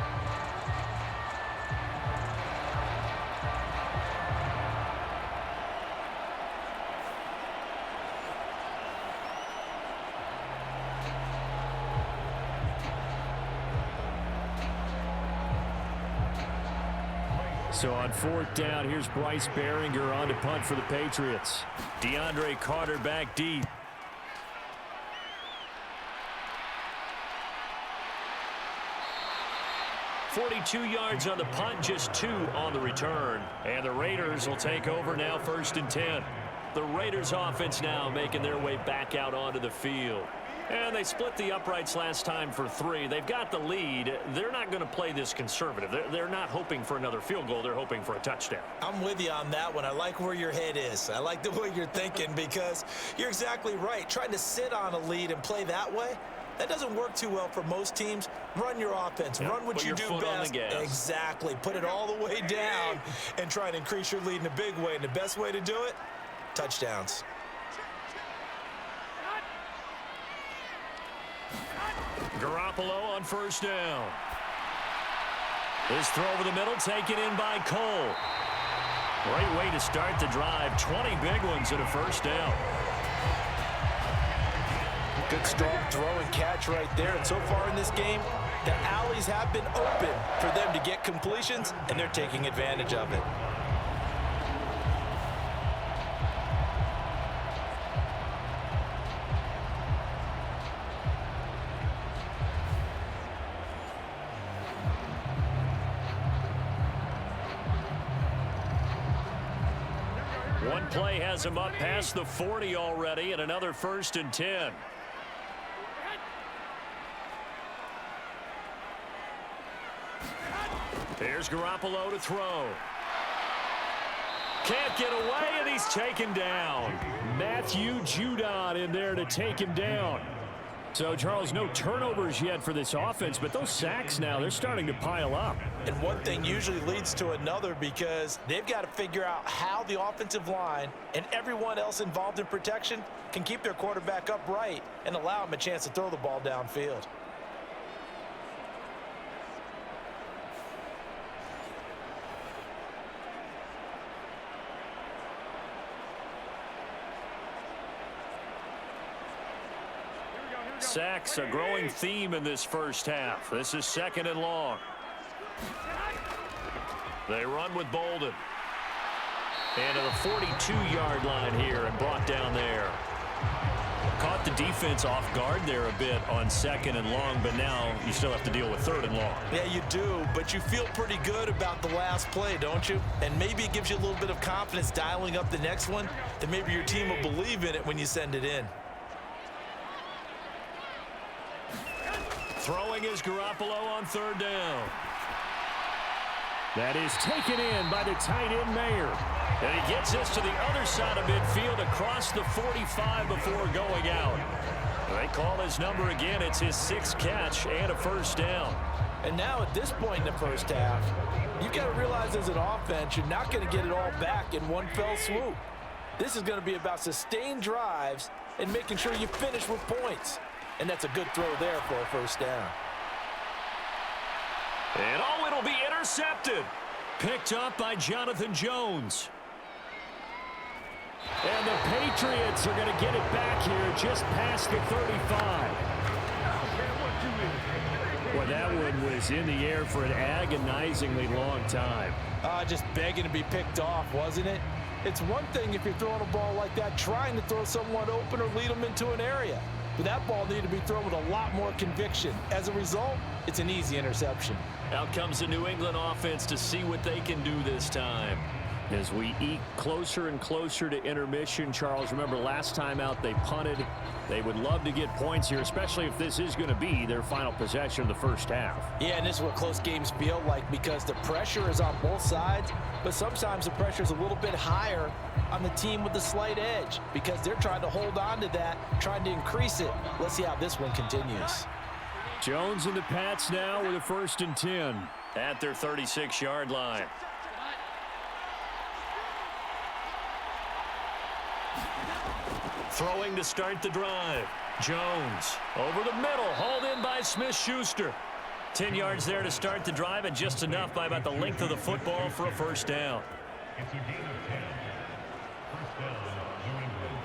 So on 4th down, here's Bryce Behringer on to punt for the Patriots. DeAndre Carter back deep. .42 yards on the punt, just 2 on the return. And the Raiders will take over now 1st and 10. The Raiders offense now making their way back out onto the field. And they split the uprights last time for 3. They've got the lead. They're not going to play this conservative. They're not hoping for another field goal. They're hoping for a touchdown. I'm with you on that one. I like where your head is. I like the way you're thinking because you're exactly right. Trying to sit on a lead and play that way, that doesn't work too well for most teams. Run your offense. Run what you do best. Exactly. Put it all the way down and try and increase your lead in a big way. And the best way to do it, touchdowns. Garoppolo on first down. His throw over the middle taken in by Cole. Great way to start the drive. 20 big ones and a first down. Good strong throw and catch right there. And so far in this game, the alleys have been open for them to get completions, and they're taking advantage of it. One play has him up past the 40 already, and another 1st and 10. Here's Garoppolo to throw. Can't get away, and he's taken down. Matthew Judon in there to take him down. So, Charles, no turnovers yet for this offense, but those sacks now, they're starting to pile up. And one thing usually leads to another because they've got to figure out how the offensive line and everyone else involved in protection can keep their quarterback upright and allow him a chance to throw the ball downfield. Sacks, a growing theme in this first half. This is 2nd and long. They run with Bolden. And to the 42-yard line here and brought down there. Caught the defense off guard there a bit on 2nd and long, but now you still have to deal with 3rd and long. Yeah, you do, but you feel pretty good about the last play, don't you? And maybe it gives you a little bit of confidence dialing up the next one, that maybe your team will believe in it when you send it in. Throwing is Garoppolo on 3rd down. That is taken in by the tight end, Mayer. And he gets this to the other side of midfield across the 45 before going out. They call his number again. It's his 6th catch and a 1st down. And now at this point in the first half, you've got to realize as an offense, you're not going to get it all back in one fell swoop. This is going to be about sustained drives and making sure you finish with points. And that's a good throw there for a 1st down. And oh, it'll be intercepted. Picked up by Jonathan Jones. And the Patriots are going to get it back here just past the 35. Well, that one was in the air for an agonizingly long time. Just begging to be picked off, wasn't it? It's one thing if you're throwing a ball like that, trying to throw someone open or lead them into an area. But that ball needed to be thrown with a lot more conviction. As a result, it's an easy interception. Out comes the New England offense to see what they can do this time. As we eke closer and closer to intermission, Charles, remember last time out they punted. They would love to get points here, especially if this is going to be their final possession of the first half. Yeah, and this is what close games feel like because the pressure is on both sides, but sometimes the pressure is a little bit higher on the team with the slight edge because they're trying to hold on to that, trying to increase it. Let's see how this one continues. Jones and the Pats now with a 1st and 10 at their 36-yard line. Throwing to start the drive. Jones over the middle, hauled in by Smith-Schuster. 10 yards there to start the drive, and just enough by about the length of the football for a 1st down. It's a gain of 10. First down, New England.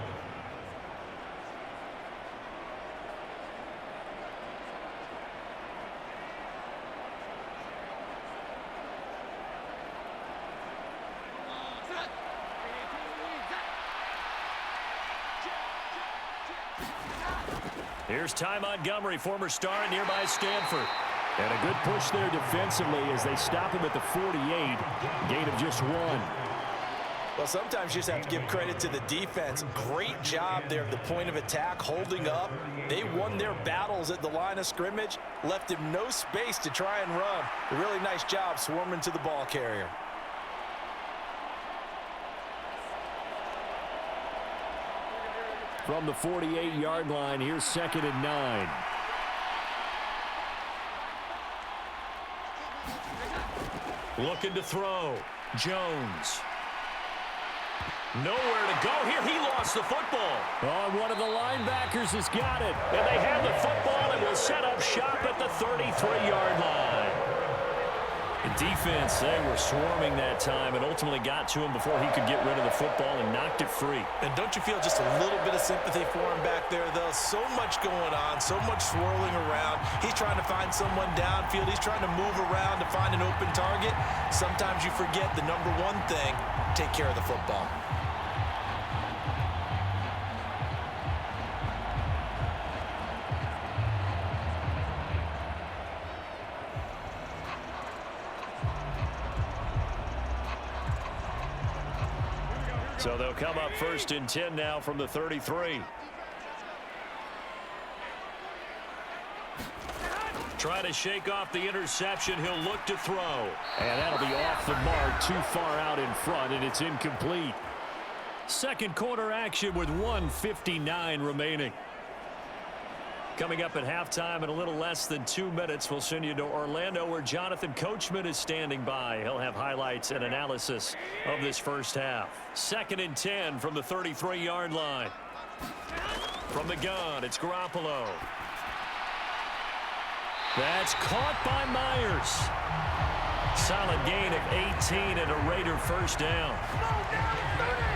Here's Ty Montgomery, former star at nearby Stanford. And a good push there defensively as they stop him at the 48. Gain of just 1. Well, sometimes you just have to give credit to the defense. Great job there at the point of attack, holding up. They won their battles at the line of scrimmage, left him no space to try and run. A really nice job swarming to the ball carrier. From the 48-yard line, here's 2nd and 9. Looking to throw. Jones. Nowhere to go here. He lost the football. Oh, one of the linebackers has got it. And they have the football and will set up shop at the 33-yard line. The defense, they were swarming that time and ultimately got to him before he could get rid of the football and knocked it free. And don't you feel just a little bit of sympathy for him back there, though? So much going on, so much swirling around. He's trying to find someone downfield. He's trying to move around to find an open target. Sometimes you forget the number one thing, take care of the football. So they'll come up 1st and 10 now from the 33. Try to shake off the interception. He'll look to throw. And that'll be off the mark, too far out in front, and it's incomplete. Second quarter action with 1:59 remaining. Coming up at halftime in a little less than 2 minutes, we'll send you to Orlando where Jonathan Coachman is standing by. He'll have highlights and analysis of this first half. 2nd and 10 from the 33-yard line. From the gun, it's Garoppolo. That's caught by Myers. Solid gain of 18 and a Raider first down.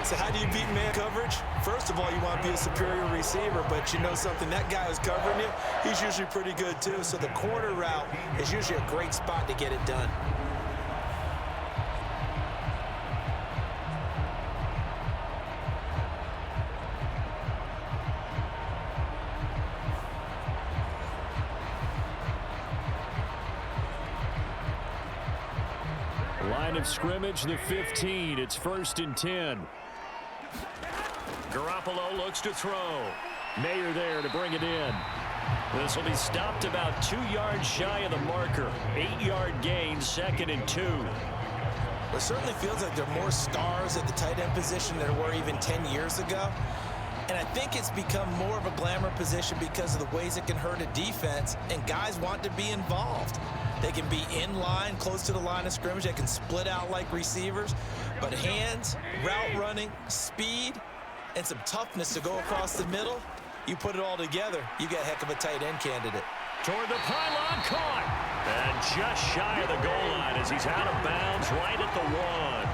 So how do you beat man coverage? First of all, you want to be a superior receiver, but you know something, that guy who's covering you, he's usually pretty good too. So the corner route is usually a great spot to get it done. Line of scrimmage, the 15. It's 1st and 10. Garoppolo looks to throw. Mayer there to bring it in. This will be stopped about 2 yards shy of the marker. 8-yard gain, 2nd and 2. It certainly feels like there are more stars at the tight end position than there were even 10 years ago. And I think it's become more of a glamour position because of the ways it can hurt a defense, and guys want to be involved. They can be in line, close to the line of scrimmage. They can split out like receivers. But hands, route running, speed, and some toughness to go across the middle, you put it all together, you got a heck of a tight end candidate. Toward the pylon, caught. And just shy of the goal line as he's out of bounds right at the 1.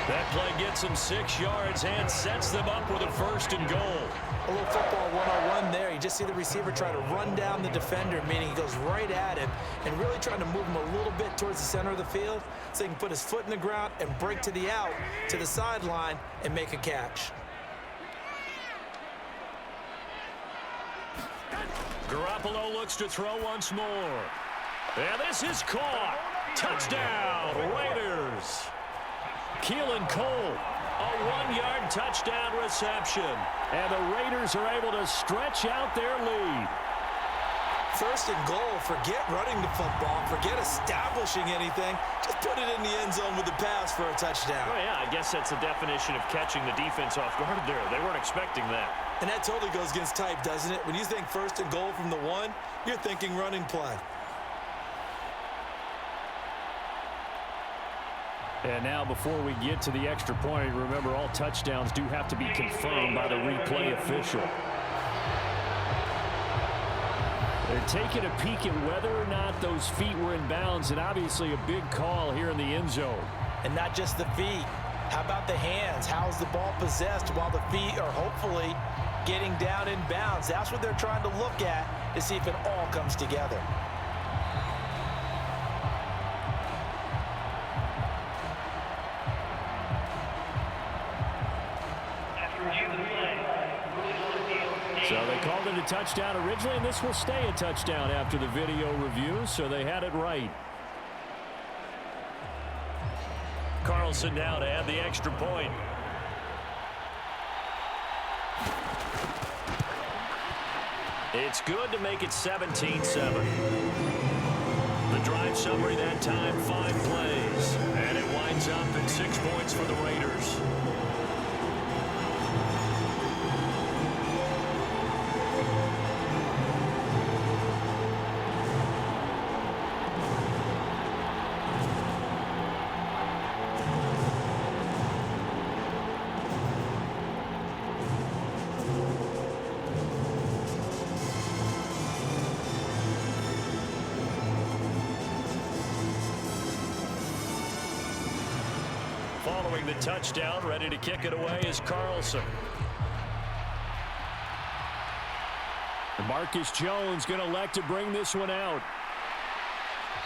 That play gets him 6 yards and sets them up with a 1st and goal. A little football one-on-one there. You just see the receiver try to run down the defender, meaning he goes right at him and really trying to move him a little bit towards the center of the field so he can put his foot in the ground and break to the out, to the sideline, and make a catch. Garoppolo looks to throw once more. And this is caught. Touchdown, Raiders. Keelan Cole, a 1-yard touchdown reception. And the Raiders are able to stretch out their lead. 1st and goal, forget running the football, forget establishing anything. Just put it in the end zone with the pass for a touchdown. Oh, yeah, I guess that's the definition of catching the defense off guard there. They weren't expecting that. And that totally goes against type, doesn't it? When you think 1st and goal from the 1, you're thinking running play. And now before we get to the extra point, remember all touchdowns do have to be confirmed by the replay official. They're taking a peek at whether or not those feet were in bounds, and obviously a big call here in the end zone. And not just the feet. How about the hands? How's the ball possessed while the feet are hopefully getting down in bounds? That's what they're trying to look at to see if it all comes together. So they called it a touchdown originally, and this will stay a touchdown after the video review, so they had it right. Carlson now to add the extra point. It's good to make it 17-7. The drive summary that time, 5 plays. And it winds up at 6 points for the Raiders. Following the touchdown, ready to kick it away is Carlson. Marcus Jones going to elect to bring this one out.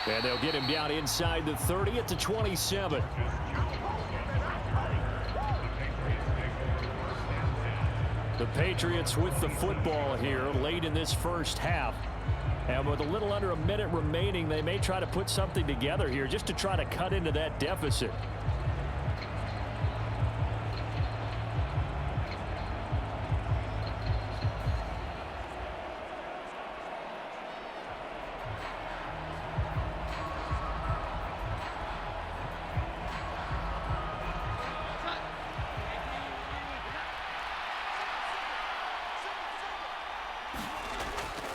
And they'll get him down inside the 30 at the 27. The Patriots with the football here late in this first half. And with a little under a minute remaining, they may try to put something together here just to try to cut into that deficit.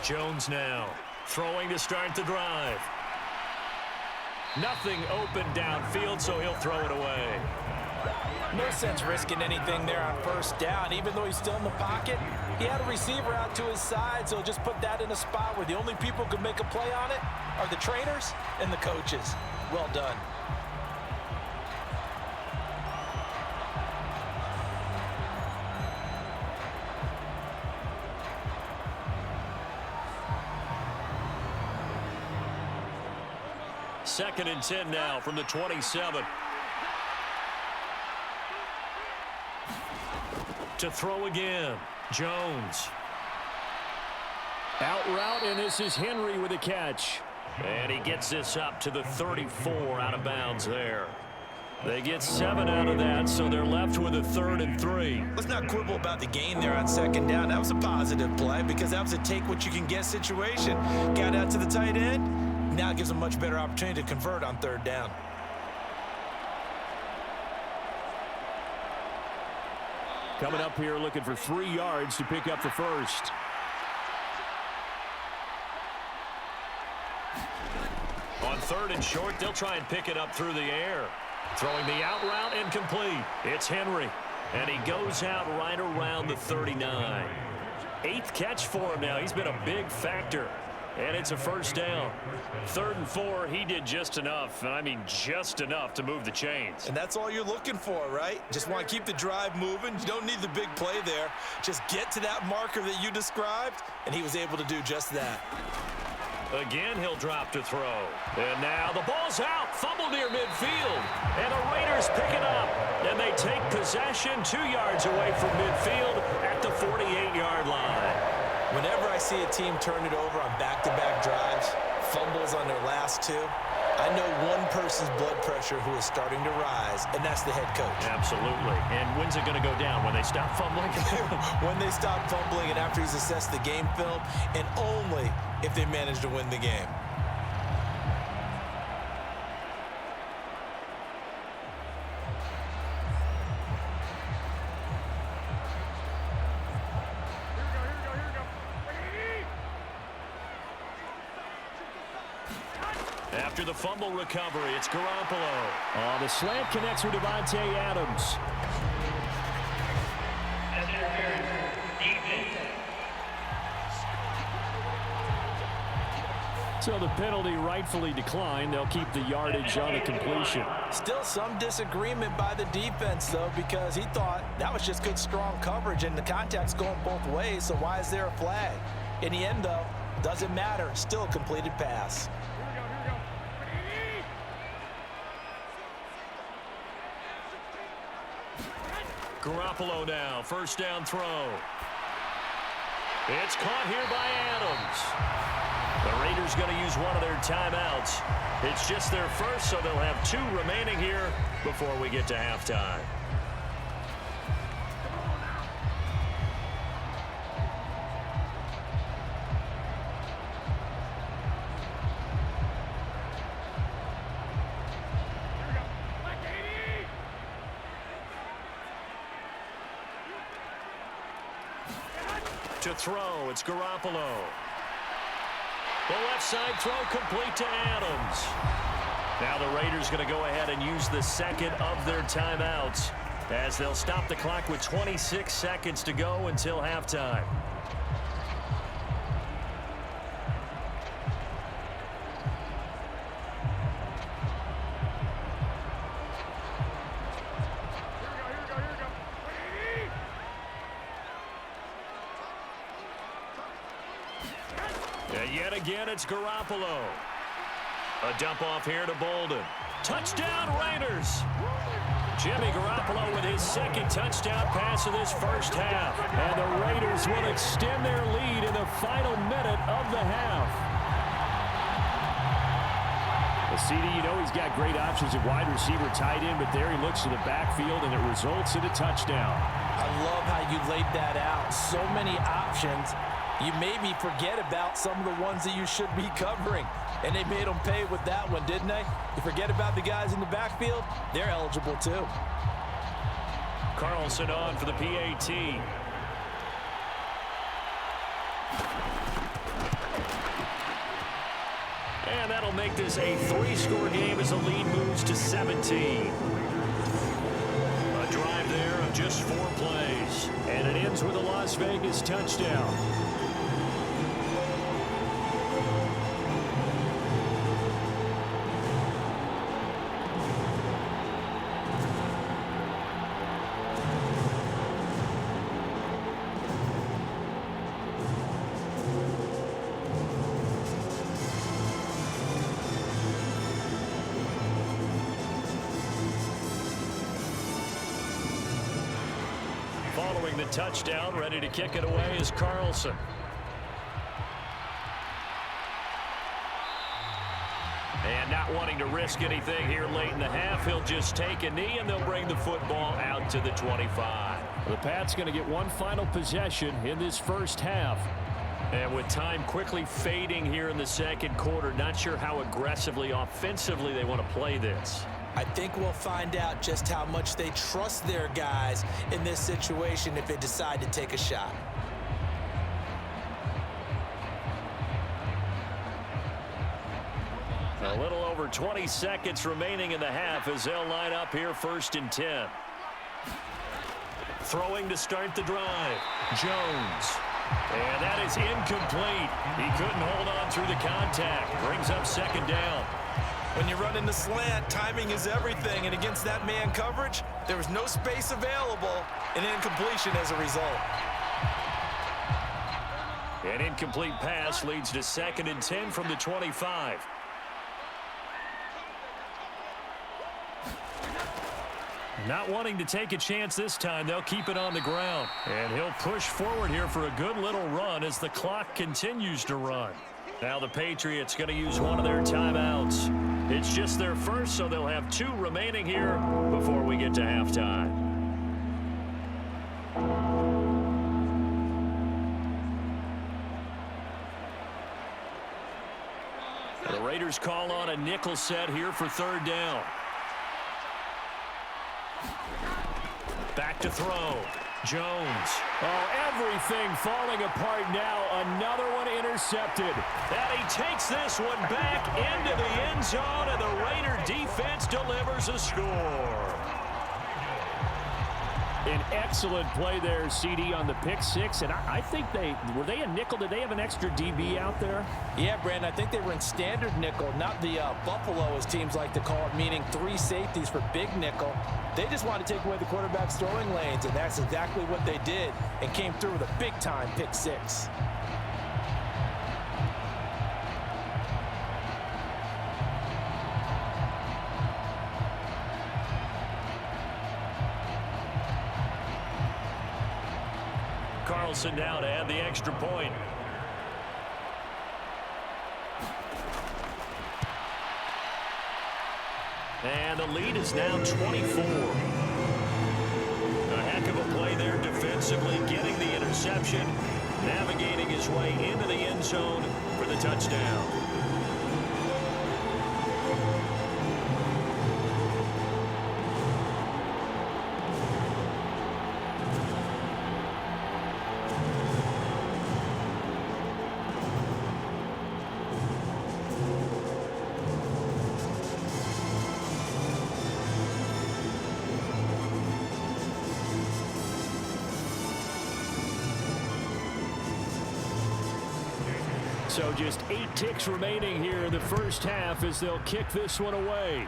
Jones now throwing to start the drive. Nothing open downfield, so he'll throw it away. No sense risking anything there on first down. Even though he's still in the pocket, he had a receiver out to his side, so just put that in a spot where the only people who can make a play on it are the trainers and the coaches. Well done. Second and 10 now from the 27. To throw again, Jones. Out route, and this is Henry with a catch. And he gets this up to the 34 out of bounds there. They get 7 out of that, so they're left with a 3rd and 3. Let's not quibble about the gain there on second down. That was a positive play because that was a take-what-you-can-get situation. Got out to the tight end. Now it gives them a much better opportunity to convert on 3rd down. Coming up here looking for 3 yards to pick up the first. On 3rd and short, they'll try and pick it up through the air. Throwing the out route and complete. It's Henry. And he goes out right around the 39. 8th catch for him now. He's been a big factor. And it's a first down. 3rd and 4, he did just enough, and I mean just enough to move the chains. And that's all you're looking for, right? Just want to keep the drive moving. You don't need the big play there. Just get to that marker that you described, and he was able to do just that. Again, he'll drop to throw. And now the ball's out. Fumble near midfield. And the Raiders pick it up. And they take possession 2 yards away from midfield at the 48-yard line. Whenever I see a team turn it over on back-to-back drives, fumbles on their last 2, I know one person's blood pressure who is starting to rise, and that's the head coach. Absolutely. And when's it going to go down? When they stop fumbling? When they stop fumbling and after he's assessed the game film, and only if they manage to win the game. After the fumble recovery, it's Garoppolo. The slant connects with Devontae Adams. So the penalty rightfully declined. They'll keep the yardage on the completion. Still some disagreement by the defense, though, because he thought that was just good, strong coverage, and the contact's going both ways, so why is there a flag? In the end, though, doesn't matter. Still a completed pass. Garoppolo now, first down throw. It's caught here by Adams. The Raiders going to use one of their timeouts. It's just their first, so they'll have 2 remaining here before we get to halftime. To throw, it's Garoppolo. The left side throw complete to Adams. Now the Raiders going to go ahead and use the second of their timeouts as they'll stop the clock with 26 seconds to go until halftime. And yet again, it's Garoppolo. A dump off here to Bolden. Touchdown, Raiders. Jimmy Garoppolo with his second touchdown pass of this first half. And the Raiders will extend their lead in the final minute of the half. The CD, you know he's got great options at wide receiver, tight end, but there he looks to the backfield, and it results in a touchdown. I love how you laid that out. So many options. You maybe forget about some of the ones that you should be covering. And they made them pay with that one, didn't they? You forget about the guys in the backfield, they're eligible too. Carlson on for the PAT. And that'll make this a 3-score game as the lead moves to 17. A drive there of just 4 plays. And it ends with a Las Vegas touchdown. Following the touchdown, ready to kick it away is Carlson. And not wanting to risk anything here late in the half, he'll just take a knee and they'll bring the football out to the 25. The Pats going to get one final possession in this first half. And with time quickly fading here in the second quarter, not sure how aggressively, offensively they want to play this. I think we'll find out just how much they trust their guys in this situation if they decide to take a shot. A little over 20 seconds remaining in the half as they'll line up here 1st and 10. Throwing to start the drive. Jones. And that is incomplete. He couldn't hold on through the contact. Brings up 2nd down. When you run in the slant, timing is everything, and against that man coverage, there was no space available, and incompletion as a result. An incomplete pass leads to 2nd and 10 from the 25. Not wanting to take a chance this time, they'll keep it on the ground. And he'll push forward here for a good little run as the clock continues to run. Now the Patriots going to use one of their timeouts. It's just their first, so they'll have 2 remaining here before we get to halftime. The Raiders call on a nickel set here for 3rd down. Back to throw. Jones. Oh, everything falling apart now. Another one intercepted. And he takes this one back into the end zone, and the Raider defense delivers a score. An excellent play there, CD, on the pick-6. And I think were they a nickel? Did they have an extra DB out there? Yeah, Brandon, I think they were in standard nickel, not the Buffalo, as teams like to call it, meaning 3 safeties for big nickel. They just wanted to take away the quarterback's throwing lanes, and that's exactly what they did, and came through with a big-time pick-6. Carlson now to add the extra point. lead is now 24. A heck of a play there defensively, getting the interception, navigating his way into the end zone for the touchdown. So just 8 ticks remaining here in the first half as they'll kick this one away.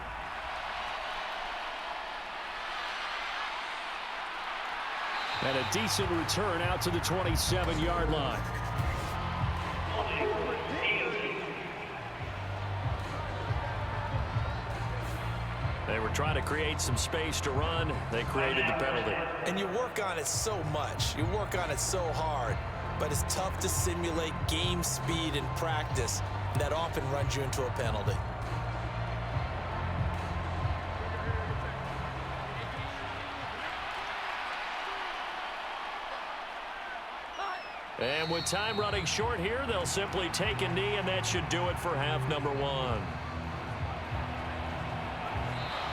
And a decent return out to the 27-yard line. They were trying to create some space to run. They created the penalty. And you work on it so much. You work on it so hard. But it's tough to simulate game speed in practice. That often runs you into a penalty. And with time running short here, they'll simply take a knee, and that should do it for half number 1.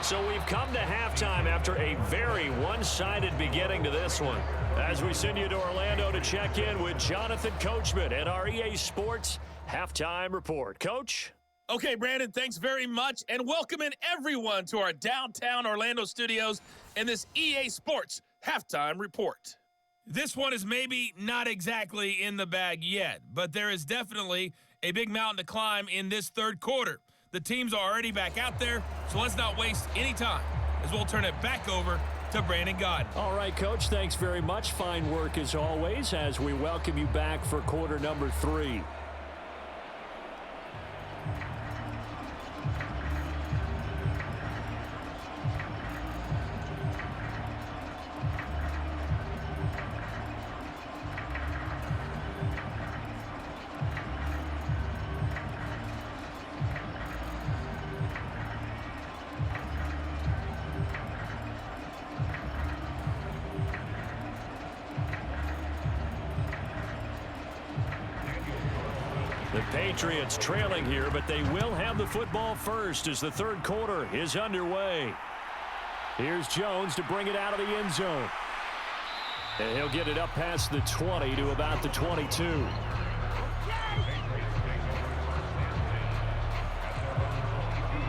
So we've come to halftime after a very one-sided beginning to this one. As we send you to Orlando to check in with Jonathan Coachman at our EA Sports Halftime Report. Coach? Okay, Brandon, thanks very much, and welcome in everyone to our downtown Orlando studios and this EA Sports Halftime Report. This one is maybe not exactly in the bag yet, but there is definitely a big mountain to climb in this third quarter. The teams are already back out there, so let's not waste any time as we'll turn it back over to Brandon Gaudin. All right, Coach, thanks very much. Fine work as always as we welcome you back for quarter number 3. The Patriots trailing here, but they will have the football first as the third quarter is underway. Here's Jones to bring it out of the end zone. And he'll get it up past the 20 to about the 22.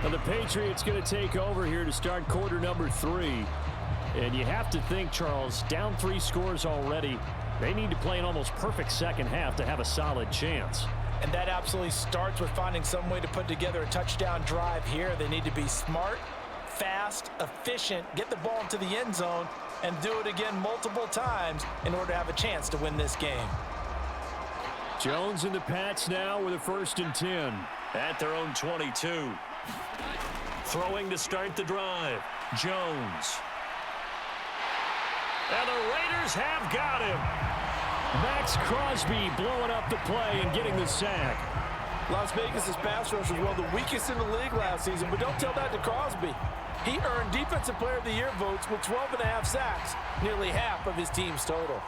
Now the Patriots going to take over here to start quarter number 3. And you have to think, Charles, down 3 scores already. They need to play an almost perfect second half to have a solid chance. And that absolutely starts with finding some way to put together a touchdown drive here. They need to be smart, fast, efficient, get the ball into the end zone, and do it again multiple times in order to have a chance to win this game. Jones and the Pats now with a 1st and 10 at their own 22. Throwing to start the drive. Jones. And the Raiders have got him. Max Crosby blowing up the play and getting the sack. Las Vegas' pass rush was one of the weakest in the league last season, but don't tell that to Crosby. He earned Defensive Player of the Year votes with 12.5 sacks, nearly half of his team's total.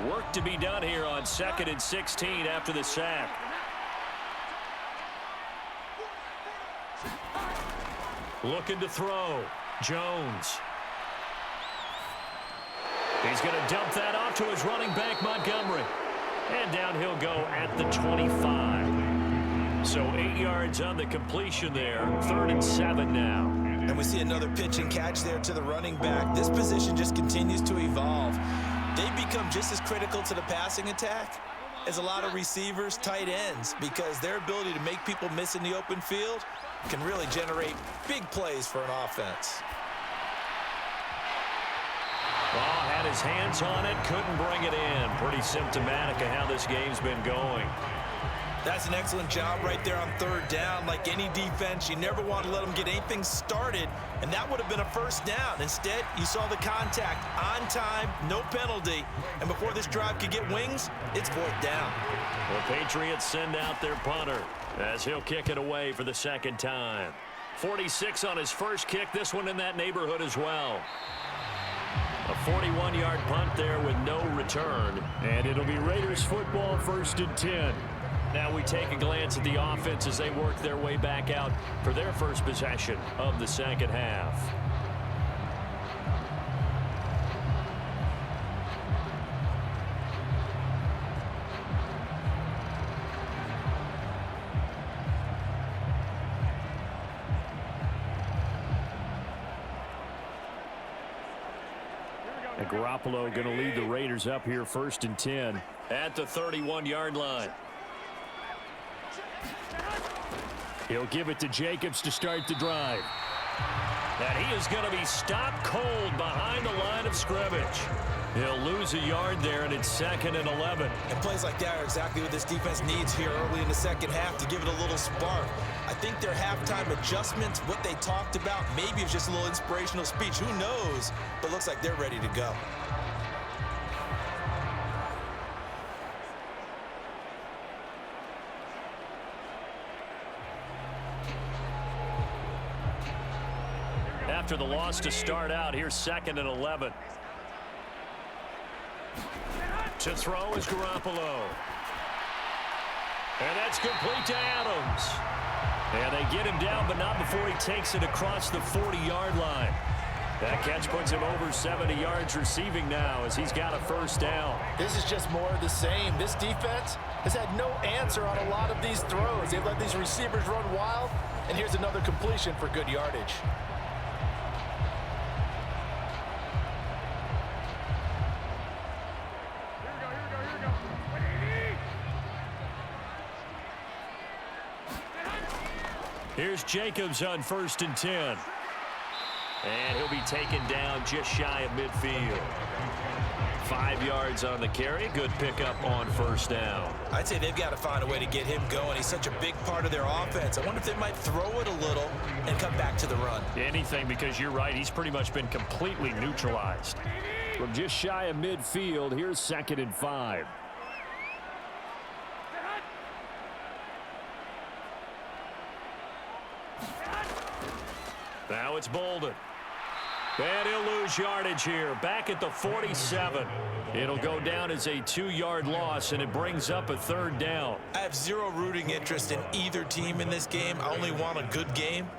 Work to be done here on 2nd and 16 after the sack. Looking to throw. Jones. He's going to dump that off to his running back, Montgomery. And down he'll go at the 25. So 8 yards on the completion there. 3rd and 7 now. And we see another pitch and catch there to the running back. This position just continues to evolve. They become just as critical to the passing attack as a lot of receivers, tight ends, because their ability to make people miss in the open field can really generate big plays for an offense. Ball had his hands on it, couldn't bring it in. Pretty symptomatic of how this game's been going. That's an excellent job right there on third down. Like any defense, you never want to let them get anything started, and that would have been a first down. Instead, you saw the contact on time, no penalty, and before this drive could get wings, it's fourth down. The Patriots send out their punter as he'll kick it away for the second time. 46 on his first kick, this one in that neighborhood as well. A 41-yard punt there with no return, and it'll be Raiders football, 1st and 10. Now we take a glance at the offense as they work their way back out for their first possession of the second half. And Garoppolo going to lead the Raiders up here 1st and 10 at the 31-yard line. He'll give it to Jacobs to start the drive. And he is going to be stopped cold behind the line of scrimmage. He'll lose a yard there, and it's 2nd and 11. And plays like that are exactly what this defense needs here early in the second half to give it a little spark. I think their halftime adjustments, what they talked about, maybe it's just a little inspirational speech. Who knows? But looks like they're ready to go. After the loss to start out, here's 2nd and 11. To throw is Garoppolo. And that's complete to Adams. And they get him down, but not before he takes it across the 40-yard line. That catch puts him over 70 yards receiving now as he's got a first down. This is just more of the same. This defense has had no answer on a lot of these throws. They've let these receivers run wild, and here's another completion for good yardage. Here's Jacobs on 1st and 10. And he'll be taken down just shy of midfield. 5 yards on the carry. Good pickup on first down. I'd say they've got to find a way to get him going. He's such a big part of their offense. I wonder if they might throw it a little and come back to the run. Anything, because you're right. He's pretty much been completely neutralized. From just shy of midfield, here's 2nd and 5. Now it's Bolden. And he'll lose yardage here. Back at the 47. It'll go down as a 2-yard loss, and it brings up a 3rd down. I have zero rooting interest in either team in this game. I only want a good game.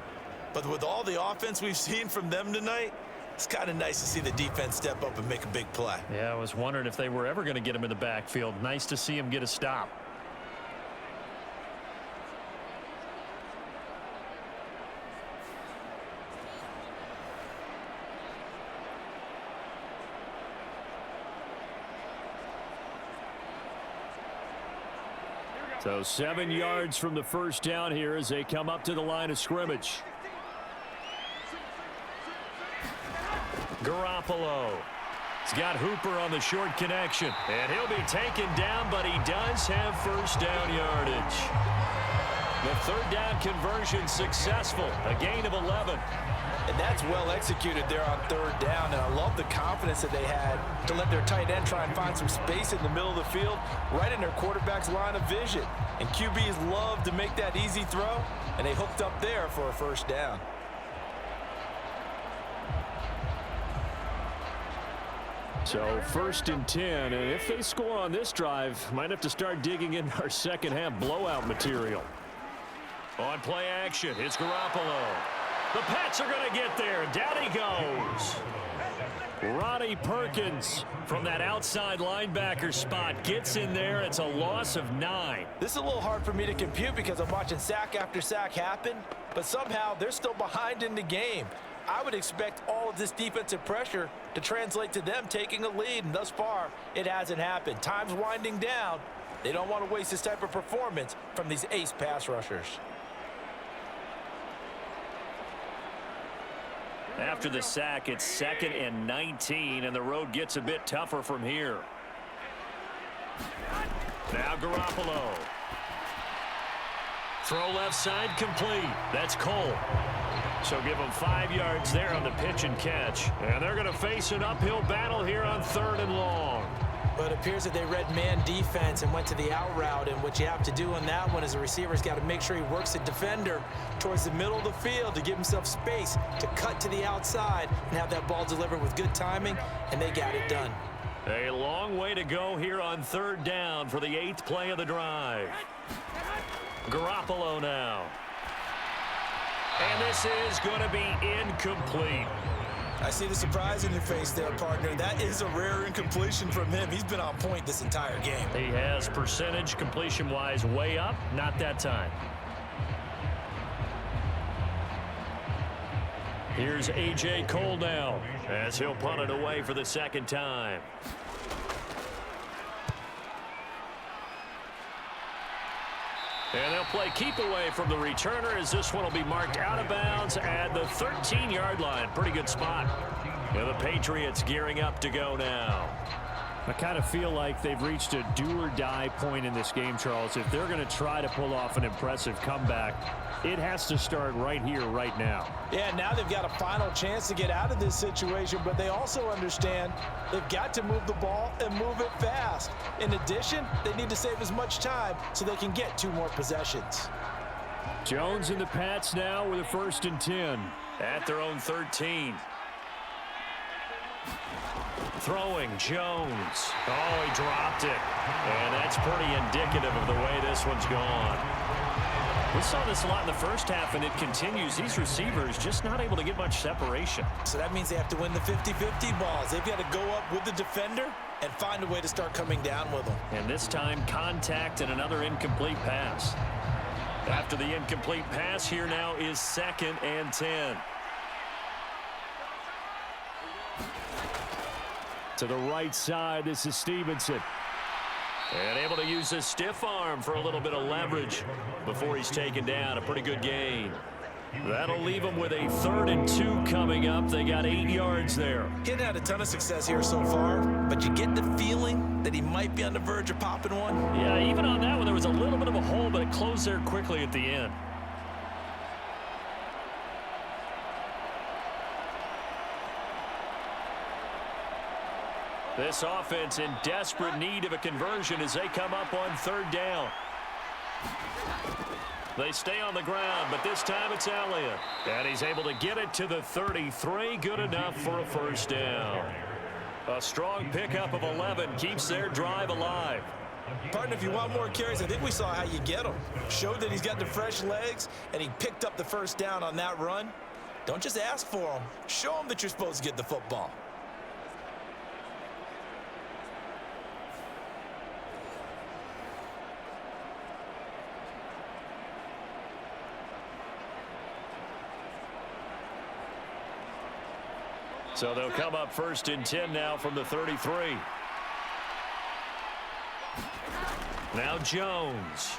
But with all the offense we've seen from them tonight, it's kind of nice to see the defense step up and make a big play. Yeah, I was wondering if they were ever going to get him in the backfield. Nice to see him get a stop. So 7 yards from the first down here as they come up to the line of scrimmage. Garoppolo. He's got Hooper on the short connection. And he'll be taken down, but he does have first down yardage. The 3rd down conversion successful. A gain of 11. And that's well executed there on 3rd down. And I love the confidence that they had to let their tight end try and find some space in the middle of the field, right in their quarterback's line of vision. And QBs love to make that easy throw, and they hooked up there for a first down. So 1st and 10, and if they score on this drive, might have to start digging in our second half blowout material. On play action, it's Garoppolo. The Pats are going to get there. Down he goes. Ronnie Perkins from that outside linebacker spot gets in there. It's a loss of 9. This is a little hard for me to compute because I'm watching sack after sack happen, but somehow they're still behind in the game. I would expect all of this defensive pressure to translate to them taking a lead, and thus far, it hasn't happened. Time's winding down. They don't want to waste this type of performance from these ace pass rushers. After the sack, it's 2nd and 19, and the road gets a bit tougher from here. Now Garoppolo. Throw left side complete. That's Cole. So give them 5 yards there on the pitch and catch. And they're going to face an uphill battle here on 3rd and long. But it appears that they read man defense and went to the out route. And what you have to do on that one is the receiver's got to make sure he works the defender towards the middle of the field to give himself space to cut to the outside and have that ball delivered with good timing, and they got it done. A long way to go here on 3rd down for the 8th play of the drive. Garoppolo now. And this is going to be incomplete. I see the surprise in your face there, partner. That is a rare incompletion from him. He's been on point this entire game. He has percentage completion-wise way up. Not that time. Here's A.J. Cole now as he'll punt it away for the 2nd time. And they'll play keep away from the returner as this one will be marked out of bounds at the 13-yard line. Pretty good spot. And the Patriots gearing up to go now. I kind of feel like they've reached a do-or-die point in this game, Charles. If they're going to try to pull off an impressive comeback, it has to start right here, right now. Yeah, now they've got a final chance to get out of this situation, but they also understand they've got to move the ball and move it fast. In addition, they need to save as much time so they can get 2 more possessions. Jones and the Pats now with a 1st and 10 at their own 13. Throwing Jones. Oh, he dropped it. And that's pretty indicative of the way this one's gone. We saw this a lot in the first half, and it continues. These receivers just not able to get much separation. So that means they have to win the 50-50 balls. They've got to go up with the defender and find a way to start coming down with them. And this time, contact and another incomplete pass. After the incomplete pass, here now is 2nd and 10. To the right side, this is Stevenson. And able to use his stiff arm for a little bit of leverage before he's taken down. A pretty good gain. That'll leave him with a 3rd and 2 coming up. They got 8 yards there. He hadn't had a ton of success here so far, but you get the feeling that he might be on the verge of popping one. Yeah, even on that one, there was a little bit of a hole, but it closed there quickly at the end. This offense in desperate need of a conversion as they come up on 3rd down. They stay on the ground, but this time it's Elliott. And he's able to get it to the 33. Good enough for a 1st down. A strong pickup of 11 keeps their drive alive. Partner, if you want more carries, I think we saw how you get them. Showed that he's got the fresh legs, and he picked up the 1st down on that run. Don't just ask for them. Show them that you're supposed to get the football. So they'll come up 1st and 10 now from the 33. Now Jones.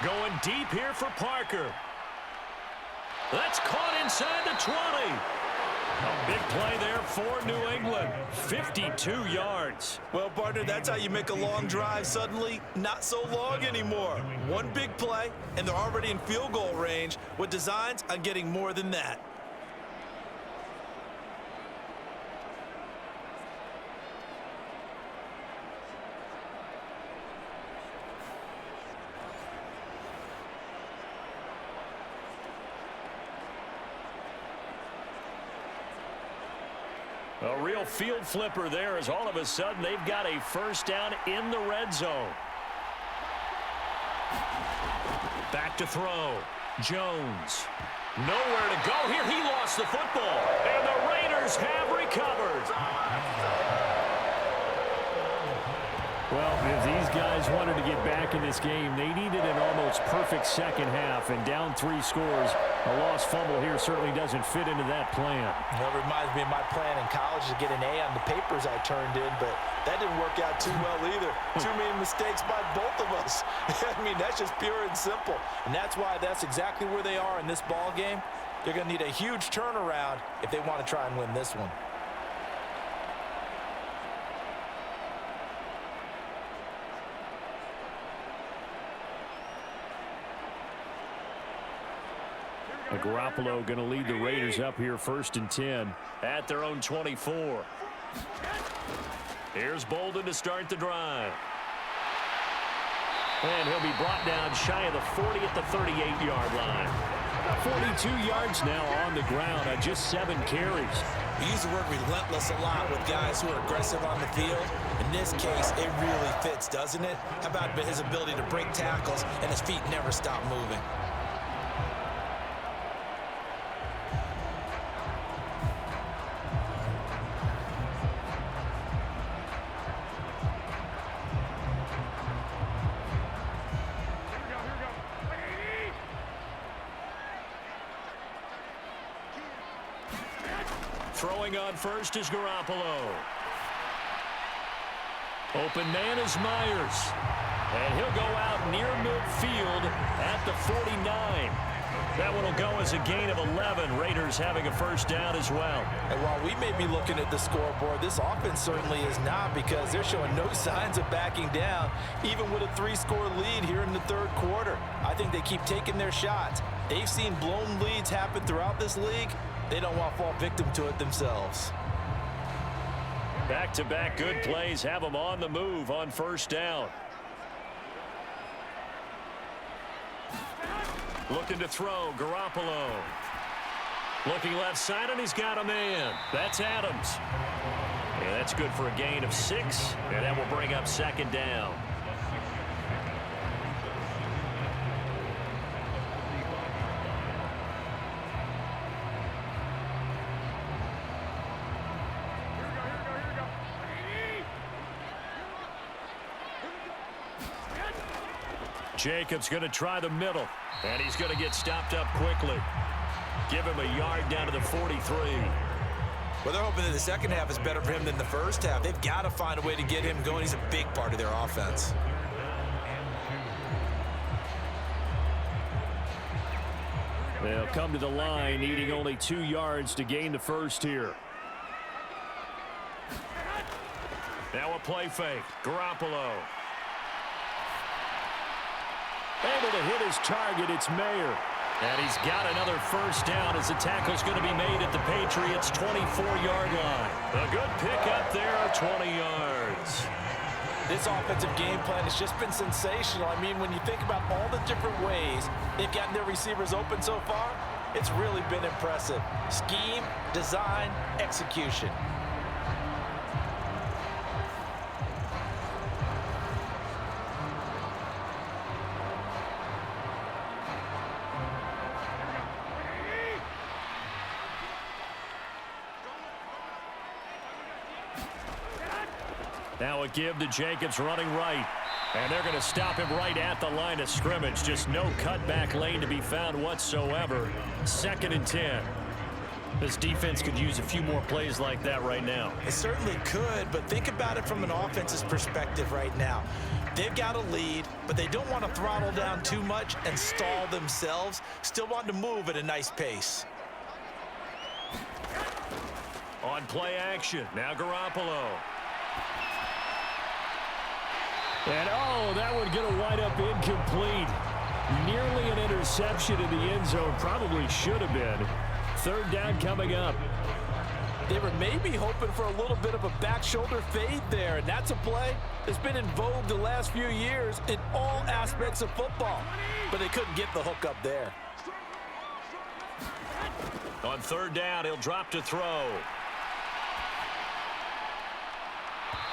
Going deep here for Parker. That's caught inside the 20. A big play there for New England. 52 yards. Well, partner, that's how you make a long drive suddenly not so long anymore. One big play, and they're already in field goal range with designs on getting more than that. A real field flipper there as all of a sudden they've got a 1st down in the red zone. Back to throw. Jones. Nowhere to go here. He lost the football. And the Raiders have recovered. Well, if these guys wanted to get back in this game, they needed an almost perfect 2nd half, and down 3 scores. A lost fumble here certainly doesn't fit into that plan. That reminds me of my plan in college to get an A on the papers I turned in, but that didn't work out too well either. Too many mistakes by both of us. I mean, that's just pure and simple. And that's why that's exactly where they are in this ball game. They're going to need a huge turnaround if they want to try and win this one. Garoppolo going to lead the Raiders up here 1st and 10 at their own 24. Here's Bolden to start the drive. And he'll be brought down shy of the 40 at the 38-yard line. 42 yards now on the ground on just 7 carries. We use the word relentless a lot with guys who are aggressive on the field. In this case, it really fits, doesn't it? How about his ability to break tackles and his feet never stop moving? Throwing on first is Garoppolo. Open man is Myers. And he'll go out near midfield at the 49. That one will go as a gain of 11. Raiders having a 1st down as well. And while we may be looking at the scoreboard, this offense certainly is not, because they're showing no signs of backing down, even with a 3-score lead here in the 3rd quarter. I think they keep taking their shots. They've seen blown leads happen throughout this league. They don't want to fall victim to it themselves. Back-to-back good plays have them on the move on 1st down. Looking to throw, Garoppolo. Looking left side, and he's got a man. That's Adams. And that's good for a gain of 6, and that will bring up 2nd down. Jacobs going to try the middle, and he's going to get stopped up quickly. Give him a yard down to the 43. Well, they're hoping that the second half is better for him than the first half. They've got to find a way to get him going. He's a big part of their offense. They'll come to the line, needing only 2 yards to gain the 1st here. Now a play fake. Garoppolo. Able to hit his target, it's Mayer. And he's got another 1st down as the tackle's going to be made at the Patriots' 24-yard line. A good pickup there, 20 yards. This offensive game plan has just been sensational. I mean, when you think about all the different ways they've gotten their receivers open so far, it's really been impressive. Scheme, design, execution. Now a give to Jacobs running right. And they're going to stop him right at the line of scrimmage. Just no cutback lane to be found whatsoever. 2nd and 10. This defense could use a few more plays like that right now. It certainly could, but think about it from an offense's perspective right now. They've got a lead, but they don't want to throttle down too much and stall themselves. Still want to move at a nice pace. On play action, now Garoppolo. And, oh, that would get a wind up incomplete. Nearly an interception in the end zone. Probably should have been. 3rd down coming up. They were maybe hoping for a little bit of a back shoulder fade there, and that's a play that's been in vogue the last few years in all aspects of football. But they couldn't get the hook up there. On 3rd down, he'll drop to throw.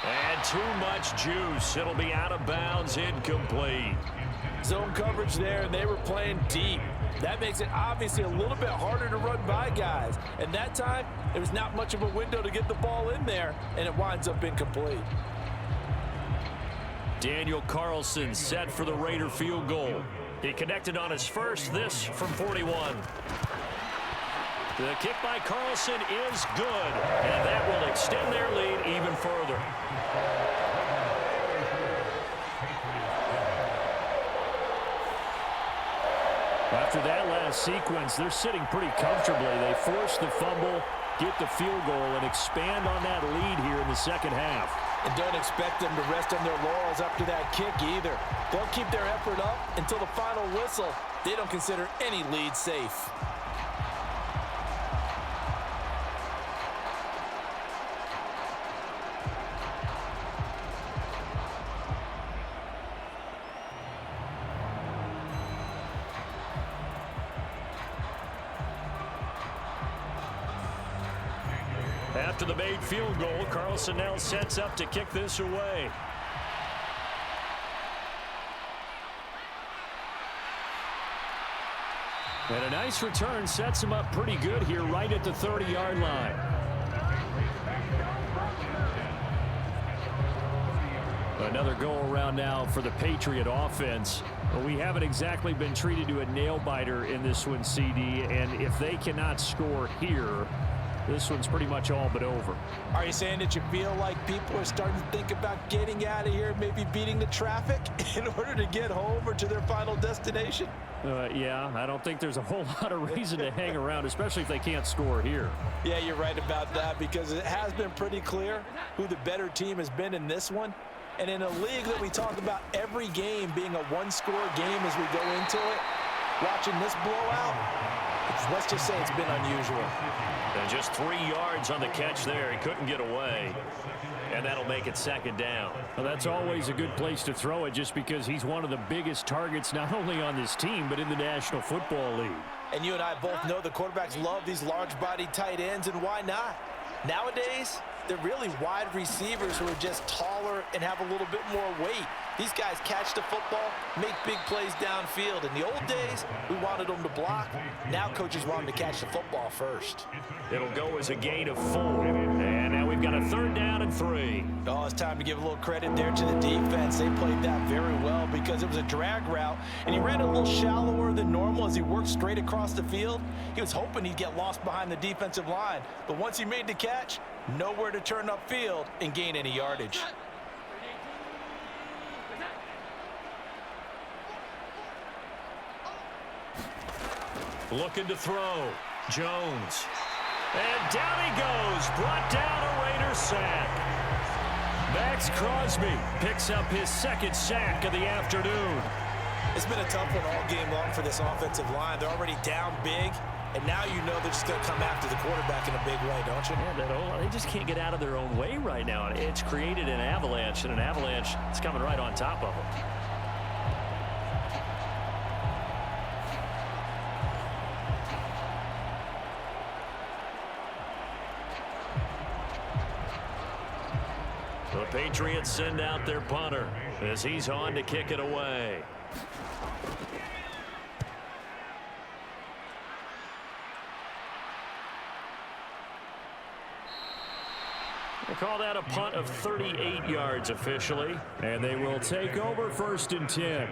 And too much juice. It'll be out of bounds, incomplete. Zone coverage there, and they were playing deep. That makes it obviously a little bit harder to run by guys. And that time, there was not much of a window to get the ball in there, and it winds up incomplete. Daniel Carlson set for the Raider field goal. He connected on his first, this from 41. The kick by Carlson is good, and that will extend their lead even further. After that last sequence, they're sitting pretty comfortably. They force the fumble, get the field goal, and expand on that lead here in the 2nd half. And don't expect them to rest on their laurels after that kick either. They'll keep their effort up until the final whistle. They don't consider any lead safe. after the made field goal. Carlson now sets up to kick this away. And a nice return sets him up pretty good here right at the 30-yard line. Another go-around now for the Patriot offense. Well, we haven't exactly been treated to a nail-biter in this one, CD, and if they cannot score here, this one's pretty much all but over. Are you saying that you feel like people are starting to think about getting out of here, maybe beating the traffic in order to get home or to their final destination? Yeah, I don't think there's a whole lot of reason to hang around, especially if they can't score here. Yeah, you're right about that, because it has been pretty clear who the better team has been in this one. And in a league that we talk about every game being a one-score game as we go into it, watching this blowout, let's just say it's been unusual. And just 3 yards on the catch there. He couldn't get away. And that'll make it second down. Well, that's always a good place to throw it, just because he's one of the biggest targets not only on this team but in the National Football League. And you and I both know the quarterbacks love these large-bodied tight ends, and why not? Nowadays, they're really wide receivers who are just taller and have a little bit more weight. These guys catch the football, make big plays downfield. In the old days, we wanted them to block. Now coaches want them to catch the football first. It'll go as a gain of 4. And now we've got a 3rd down and 3. Oh, it's time to give a little credit there to the defense. They played that very well because it was a drag route, and he ran a little shallower than normal as he worked straight across the field. He was hoping he'd get lost behind the defensive line, but once he made the catch, nowhere to turn upfield and gain any yardage. Looking to throw. Jones. And down he goes. Brought down a Raider sack. Max Crosby picks up his 2nd sack of the afternoon. It's been a tough one all game long for this offensive line. They're already down big, and now you know they're just going to come after the quarterback in a big way, don't you? Yeah, they just can't get out of their own way right now. It's created an avalanche, and an avalanche is coming right on top of them. The Patriots send out their punter as he's on to kick it away. They call that a punt of 38 yards officially, and they will take over 1st and 10.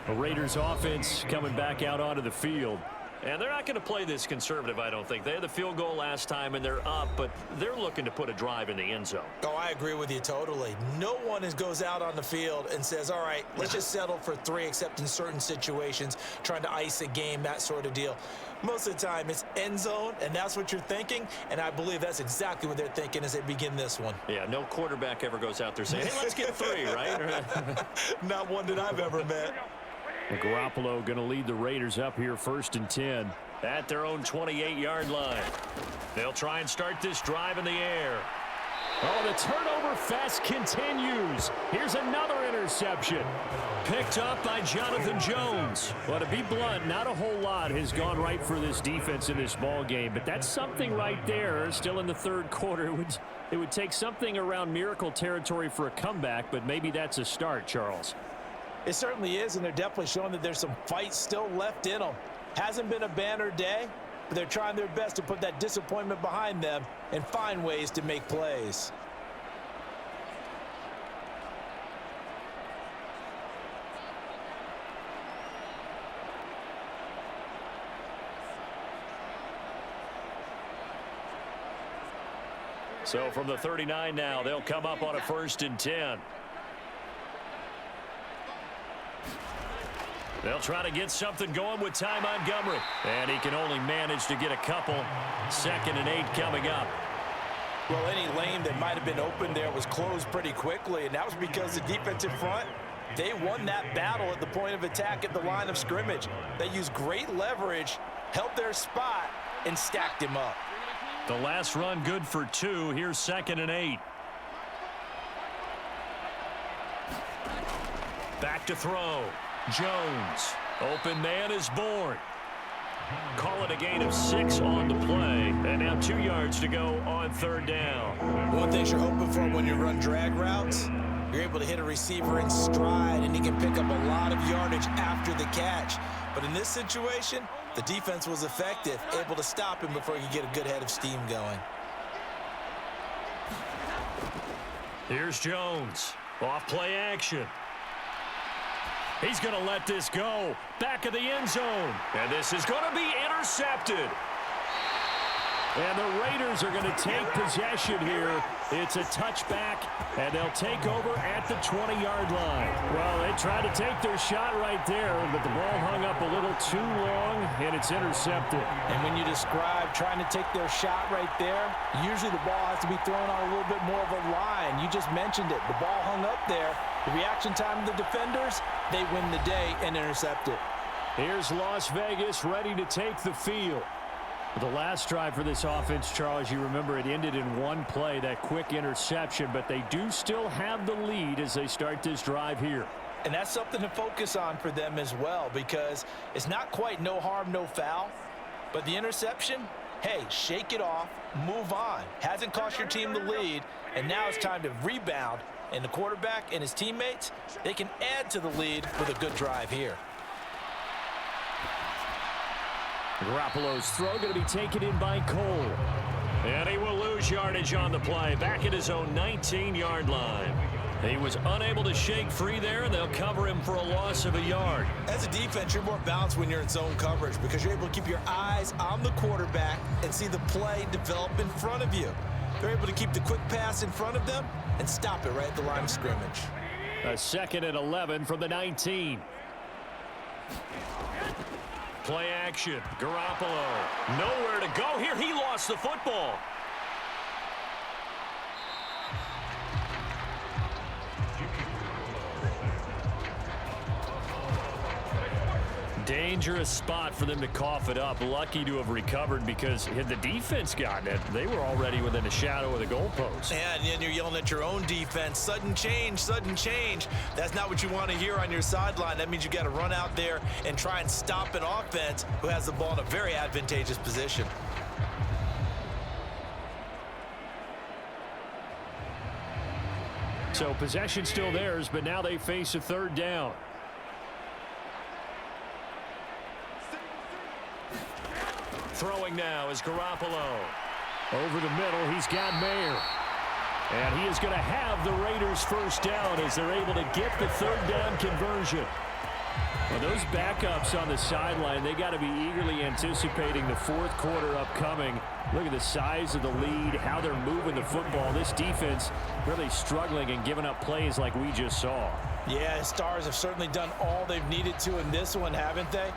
The Raiders offense coming back out onto the field. And they're not going to play this conservative, I don't think. They had the field goal last time, and they're up, but they're looking to put a drive in the end zone. Oh, I agree with you totally. No one goes out on the field and says, all right, let's just settle for 3, except in certain situations, trying to ice a game, that sort of deal. Most of the time, it's end zone, and that's what you're thinking, and I believe that's exactly what they're thinking as they begin this one. Yeah, no quarterback ever goes out there saying, hey, let's get 3, right? Not one that I've ever met. Garoppolo going to lead the Raiders up here 1st and 10 at their own 28-yard line. They'll try and start this drive in the air. Oh, the turnover fest continues. Here's another interception. Picked up by Jonathan Jones. Well, to be blunt, not a whole lot has gone right for this defense in this ball game, but that's something right there. Still in the 3rd quarter. It would take something around miracle territory for a comeback, but maybe that's a start, Charles. It certainly is, and they're definitely showing that there's some fight still left in them. Hasn't been a banner day, but they're trying their best to put that disappointment behind them and find ways to make plays. So from the 39 now, they'll come up on a 1st and 10. They'll try to get something going with Ty Montgomery. And he can only manage to get a couple. 2nd and 8 coming up. Well, any lane that might have been open there was closed pretty quickly, and that was because the defensive front, they won that battle at the point of attack at the line of scrimmage. They used great leverage, held their spot, and stacked him up. The last run good for 2. Here's 2nd and 8. Back to throw. Jones. Open man is born. Call it a gain of 6 on the play. And now 2 yards to go on third down. One thing you're hoping for when you run drag routes, you're able to hit a receiver in stride, and he can pick up a lot of yardage after the catch. But in this situation, the defense was effective, able to stop him before he could get a good head of steam going. Here's Jones. Off play action. He's going to let this go. Back of the end zone. And this is going to be intercepted. And the Raiders are going to take possession here. It's a touchback, and they'll take over at the 20-yard line. Well, they tried to take their shot right there, but the ball hung up a little too long, and it's intercepted. And when you describe trying to take their shot right there, usually the ball has to be thrown on a little bit more of a line. You just mentioned it. The ball hung up there. The reaction time of the defenders, they win the day and intercept it. Here's Las Vegas ready to take the field. The last drive for this offense, Charles, you remember it ended in one play, that quick interception, but they do still have the lead as they start this drive here. And that's something to focus on for them as well, because it's not quite no harm, no foul, but the interception, hey, shake it off, move on. Hasn't cost your team the lead, and now it's time to rebound, and the quarterback and his teammates, they can add to the lead with a good drive here. Garoppolo's throw going to be taken in by Cole. And he will lose yardage on the play. Back at his own 19-yard line. He was unable to shake free there, and they'll cover him for a loss of a yard. As a defense, you're more balanced when you're in zone coverage because you're able to keep your eyes on the quarterback and see the play develop in front of you. They're able to keep the quick pass in front of them and stop it right at the line of scrimmage. A 2nd and 11 from the 19. Play action. Garoppolo. Nowhere to go here. He lost the football. Dangerous spot for them to cough it up. Lucky to have recovered because had the defense gotten it, they were already within a shadow of the goalpost. And then you're yelling at your own defense, sudden change, sudden change. That's not what you want to hear on your sideline. That means you got to run out there and try and stop an offense who has the ball in a very advantageous position. So possession still theirs, but now they face a third down. Throwing now is Garoppolo. Over the middle, he's got Mayer. And he is going to have the Raiders first down as they're able to get the third down conversion. Well, those backups on the sideline, they got to be eagerly anticipating the fourth quarter upcoming. Look at the size of the lead, how they're moving the football. This defense really struggling and giving up plays like we just saw. Yeah, the Stars have certainly done all they've needed to in this one, haven't they?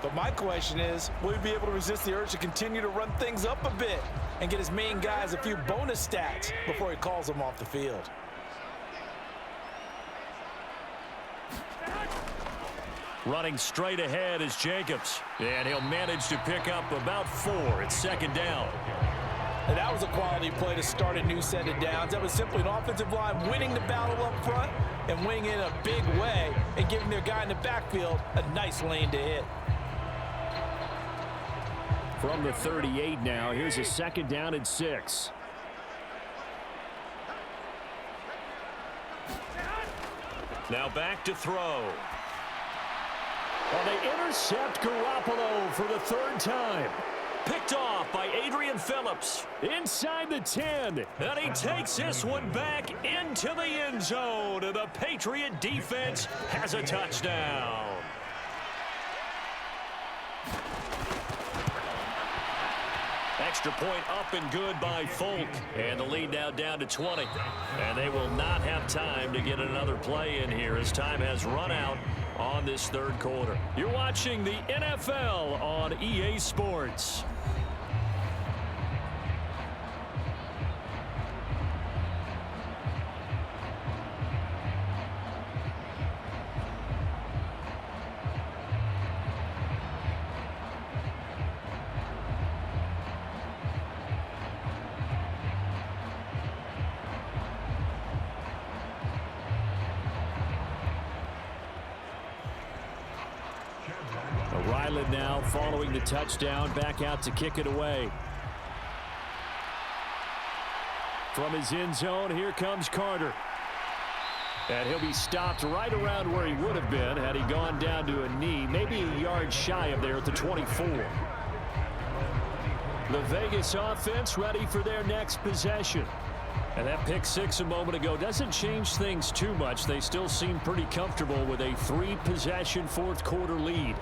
But my question is, will he be able to resist the urge to continue to run things up a bit and get his main guys a few bonus stats before he calls them off the field? Running straight ahead is Jacobs. And he'll manage to pick up about 4. It's 2nd down. And that was a quality play to start a new set of downs. That was simply an offensive line winning the battle up front and winning in a big way and giving their guy in the backfield a nice lane to hit. From the 38 now, here's a 2nd down and 6. Now back to throw. And they intercept Garoppolo for the 3rd time. Picked off by Adrian Phillips. Inside the 10. And he takes this one back into the end zone. And the Patriot defense has a touchdown. Extra point up and good by Folk. And the lead now down to 20. And they will not have time to get another play in here as time has run out on this 3rd quarter. You're watching the NFL on EA Sports. England now following the touchdown, back out to kick it away. From his end zone, here comes Carter. And he'll be stopped right around where he would have been had he gone down to a knee, maybe a yard shy of there at the 24. The Vegas offense ready for their next possession. And that pick six a moment ago doesn't change things too much. They still seem pretty comfortable with a 3-possession fourth quarter lead.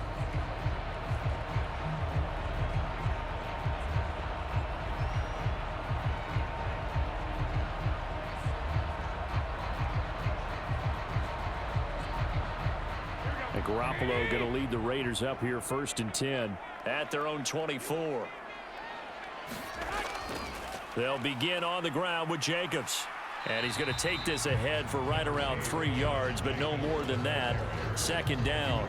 And Garoppolo going to lead the Raiders up here 1st and 10 at their own 24. They'll begin on the ground with Jacobs. And he's going to take this ahead for right around 3 yards, but no more than that. 2nd down.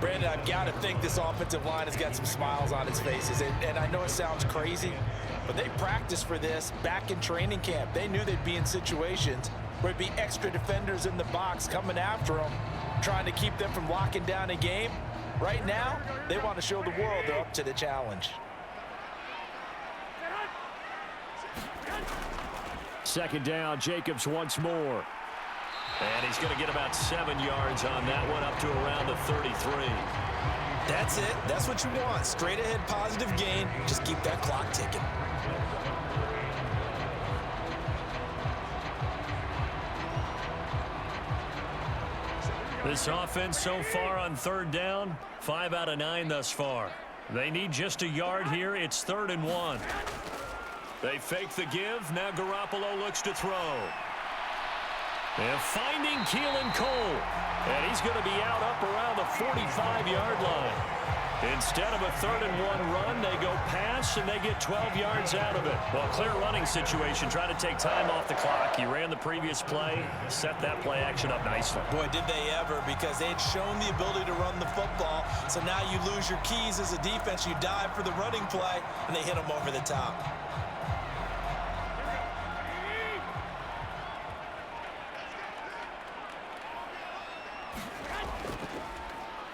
Brandon, I've got to think this offensive line has got some smiles on its faces. And I know it sounds crazy, but they practiced for this back in training camp. They knew they'd be in situations where it'd be extra defenders in the box coming after them, trying to keep them from locking down a game. Right now, they want to show the world they're up to the challenge. 2nd down, Jacobs once more. And he's going to get about 7 yards on that one, up to around the 33. That's it. That's what you want. Straight ahead positive gain. Just keep that clock ticking. This offense so far on 3rd down, 5 out of 9 thus far. They need just a yard here. It's 3rd and 1. They fake the give. Now Garoppolo looks to throw. And finding Keelan Cole. And he's going to be out up around the 45-yard line. Instead of a 3rd and 1 run, they go pass, and they get 12 yards out of it. Well, clear running situation, trying to take time off the clock. He ran the previous play, set that play action up nicely. Boy, did they ever, because they had shown the ability to run the football. So now you lose your keys as a defense. You dive for the running play, and they hit them over the top.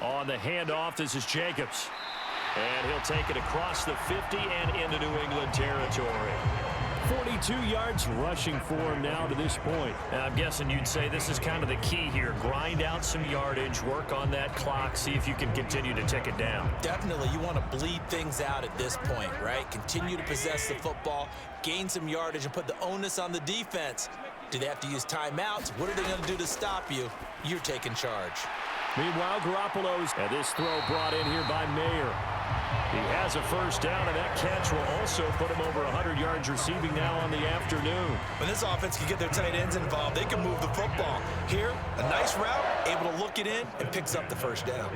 On the handoff, this is Jacobs. And he'll take it across the 50 and into New England territory. 42 yards rushing for him now to this point. And I'm guessing you'd say this is kind of the key here. Grind out some yardage, work on that clock, see if you can continue to tick it down. Definitely, you want to bleed things out at this point, right? Continue to possess the football, gain some yardage, and put the onus on the defense. Do they have to use timeouts? What are they going to do to stop you? You're taking charge. Meanwhile, Garoppolo's, and this throw brought in here by Mayer. He has a 1st down, and that catch will also put him over 100 yards receiving now on the afternoon. When this offense can get their tight ends involved, they can move the football. Here, a nice route, able to look it in, and picks up the 1st down.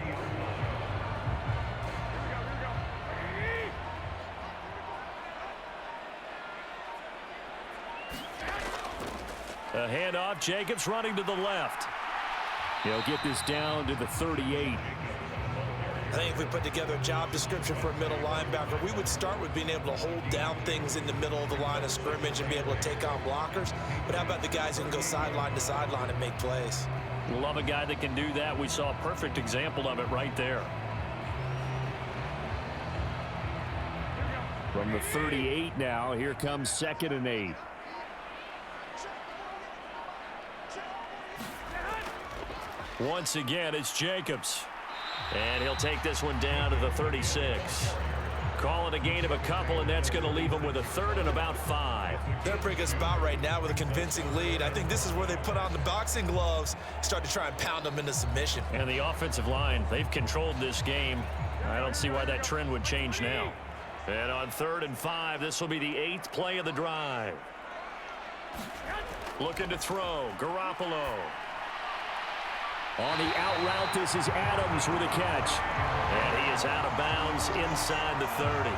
A handoff, Jacobs running to the left. He'll get this down to the 38. I think if we put together a job description for a middle linebacker, we would start with being able to hold down things in the middle of the line of scrimmage and be able to take on blockers. But how about the guys who can go sideline to sideline and make plays? Love a guy that can do that. We saw a perfect example of it right there. From the 38 now, here comes 2nd and 8. Once again, it's Jacobs. And he'll take this one down to the 36. Call it a gain of a couple, and that's going to leave him with a 3rd and about 5. They're in a pretty good spot right now with a convincing lead. I think this is where they put on the boxing gloves, start to try and pound them into submission. And the offensive line, they've controlled this game. I don't see why that trend would change now. And on 3rd and 5, this will be the 8th play of the drive. Looking to throw, Garoppolo. On the out route, this is Adams with a catch. And he is out of bounds inside the 30.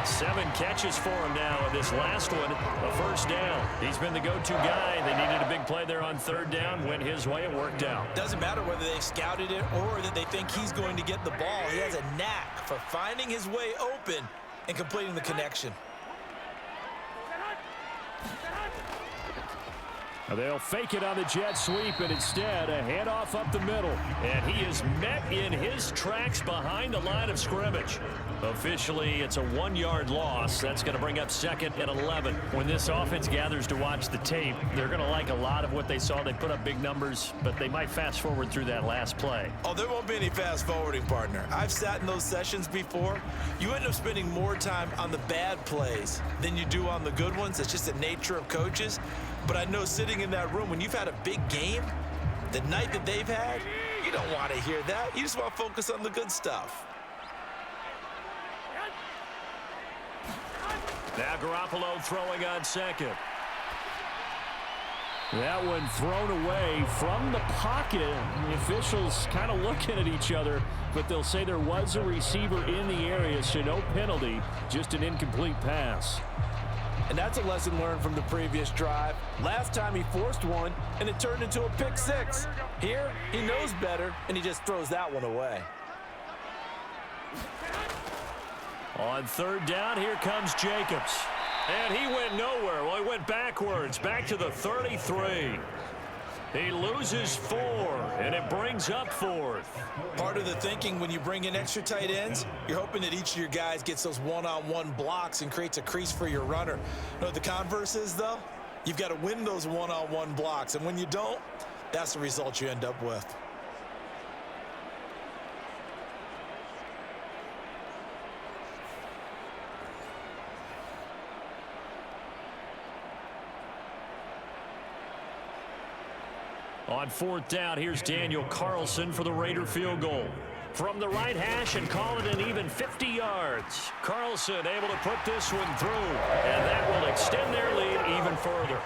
7 catches for him now, and this last one, a 1st down. He's been the go-to guy. They needed a big play there on 3rd down. Went his way, it worked out. Doesn't matter whether they scouted it or that they think he's going to get the ball. He has a knack for finding his way open and completing the connection. They'll fake it on the jet sweep, and instead a handoff up the middle. And he is met in his tracks behind the line of scrimmage. Officially, it's a 1-yard loss. That's going to bring up 2nd and 11. When this offense gathers to watch the tape, they're going to like a lot of what they saw. They put up big numbers, but they might fast forward through that last play. Oh, there won't be any fast forwarding, partner. I've sat in those sessions before. You end up spending more time on the bad plays than you do on the good ones. It's just the nature of coaches. But I know sitting in that room, when you've had a big game, the night that they've had, you don't want to hear that. You just want to focus on the good stuff. Now Garoppolo throwing on 2nd. That one thrown away from the pocket. The officials kind of looking at each other, but they'll say there was a receiver in the area, so no penalty, just an incomplete pass. And that's a lesson learned from the previous drive. Last time he forced one, and it turned into a pick 6. Here, he knows better, and he just throws that one away. On 3rd down, here comes Jacobs. And he went nowhere. Well, he went backwards, back to the 33. He loses 4, and it brings up 4th. Part of the thinking when you bring in extra tight ends, you're hoping that each of your guys gets those one-on-one blocks and creates a crease for your runner. You know what the converse is, though? You've got to win those one-on-one blocks, and when you don't, that's the result you end up with. On 4th down, here's Daniel Carlson for the Raider field goal. From the right hash and call it an even 50 yards. Carlson able to put this one through, and that will extend their lead even further.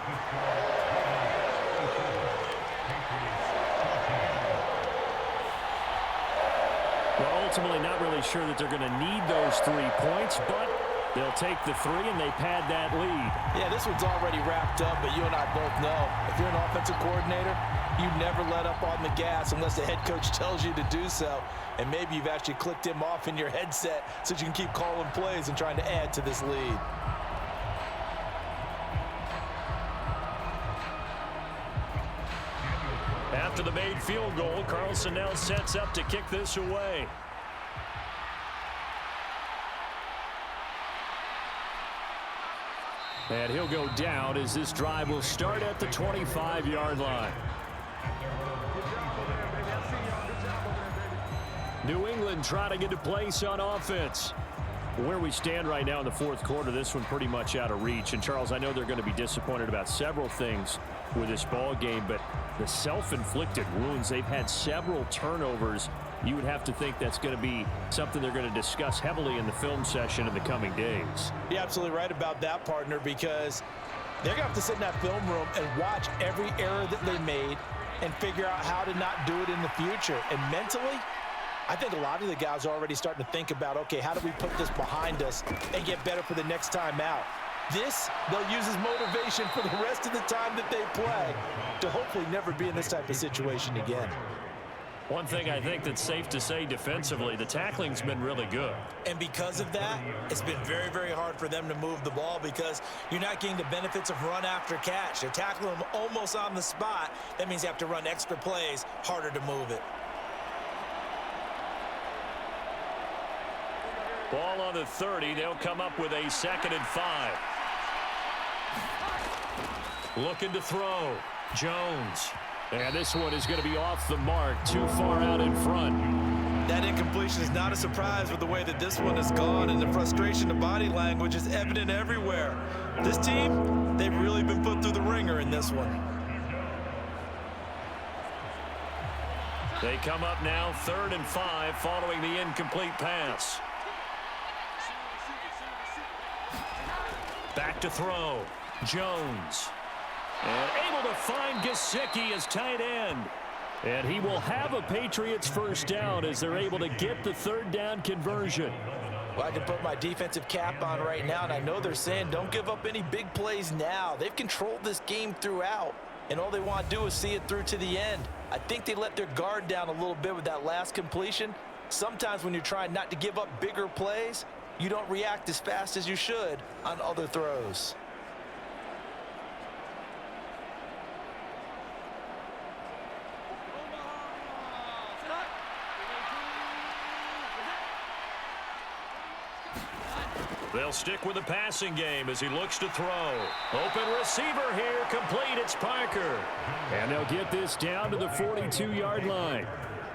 Well, ultimately not really sure that they're going to need those 3 points, but they'll take the 3 and they pad that lead. Yeah, this one's already wrapped up, but you and I both know if you're an offensive coordinator, you never let up on the gas unless the head coach tells you to do so. And maybe you've actually clicked him off in your headset so you can keep calling plays and trying to add to this lead. After the made field goal, Carlson now sets up to kick this away. And he'll go down as this drive will start at the 25-yard line. New England trying to get a place on offense. Where we stand right now in the 4th quarter, this one pretty much out of reach. And, Charles, I know they're going to be disappointed about several things with this ball game, but the self-inflicted wounds, they've had several turnovers. You would have to think that's going to be something they're going to discuss heavily in the film session in the coming days. You're absolutely right about that, partner, because they're going to have to sit in that film room and watch every error that they made and figure out how to not do it in the future. And mentally, I think a lot of the guys are already starting to think about, okay, how do we put this behind us and get better for the next time out? This, they'll use as motivation for the rest of the time that they play to hopefully never be in this type of situation again. One thing I think that's safe to say defensively, the tackling's been really good. And because of that, it's been very, very hard for them to move the ball because you're not getting the benefits of run after catch. They're tackling them almost on the spot. That means you have to run extra plays, harder to move it. Ball on the 30. They'll come up with a 2nd and 5. Looking to throw. Jones. And this one is going to be off the mark, too far out in front. That incompletion is not a surprise with the way that this one has gone, and the frustration of body language is evident everywhere. This team, they've really been put through the ringer in this one. They come up now 3rd and 5 following the incomplete pass. Back to throw. Jones. And able to find Gesicki as tight end. And he will have a Patriots first down as they're able to get the 3rd down conversion. Well, I can put my defensive cap on right now, and I know they're saying don't give up any big plays now. They've controlled this game throughout, and all they want to do is see it through to the end. I think they let their guard down a little bit with that last completion. Sometimes when you're trying not to give up bigger plays, you don't react as fast as you should on other throws. They'll stick with the passing game as he looks to throw. Open receiver here, complete. It's Parker. And they'll get this down to the 42-yard line.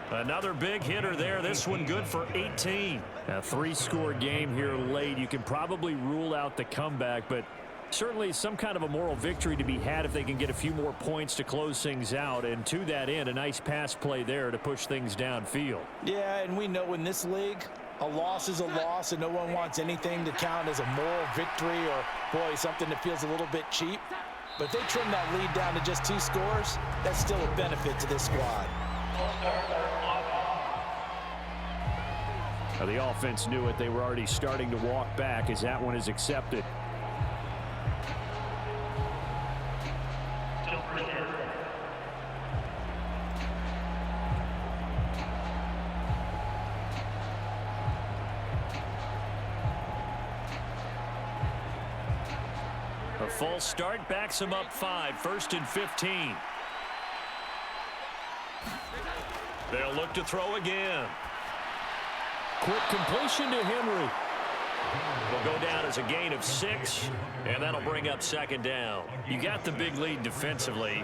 Another big hitter there. This one good for 18. A 3-score game here late. You can probably rule out the comeback, but certainly some kind of a moral victory to be had if they can get a few more points to close things out. And to that end, a nice pass play there to push things downfield. Yeah, and we know in this league, a loss is a loss, and no one wants anything to count as a moral victory or, boy, something that feels a little bit cheap. But if they trim that lead down to just 2 scores, that's still a benefit to this squad. Now, the offense knew it. They were already starting to walk back as that one is accepted. A false start backs him up 5, 1st and 15. They'll look to throw again. Quick completion to Henry. Will go down as a gain of 6, and that'll bring up 2nd down. You got the big lead defensively.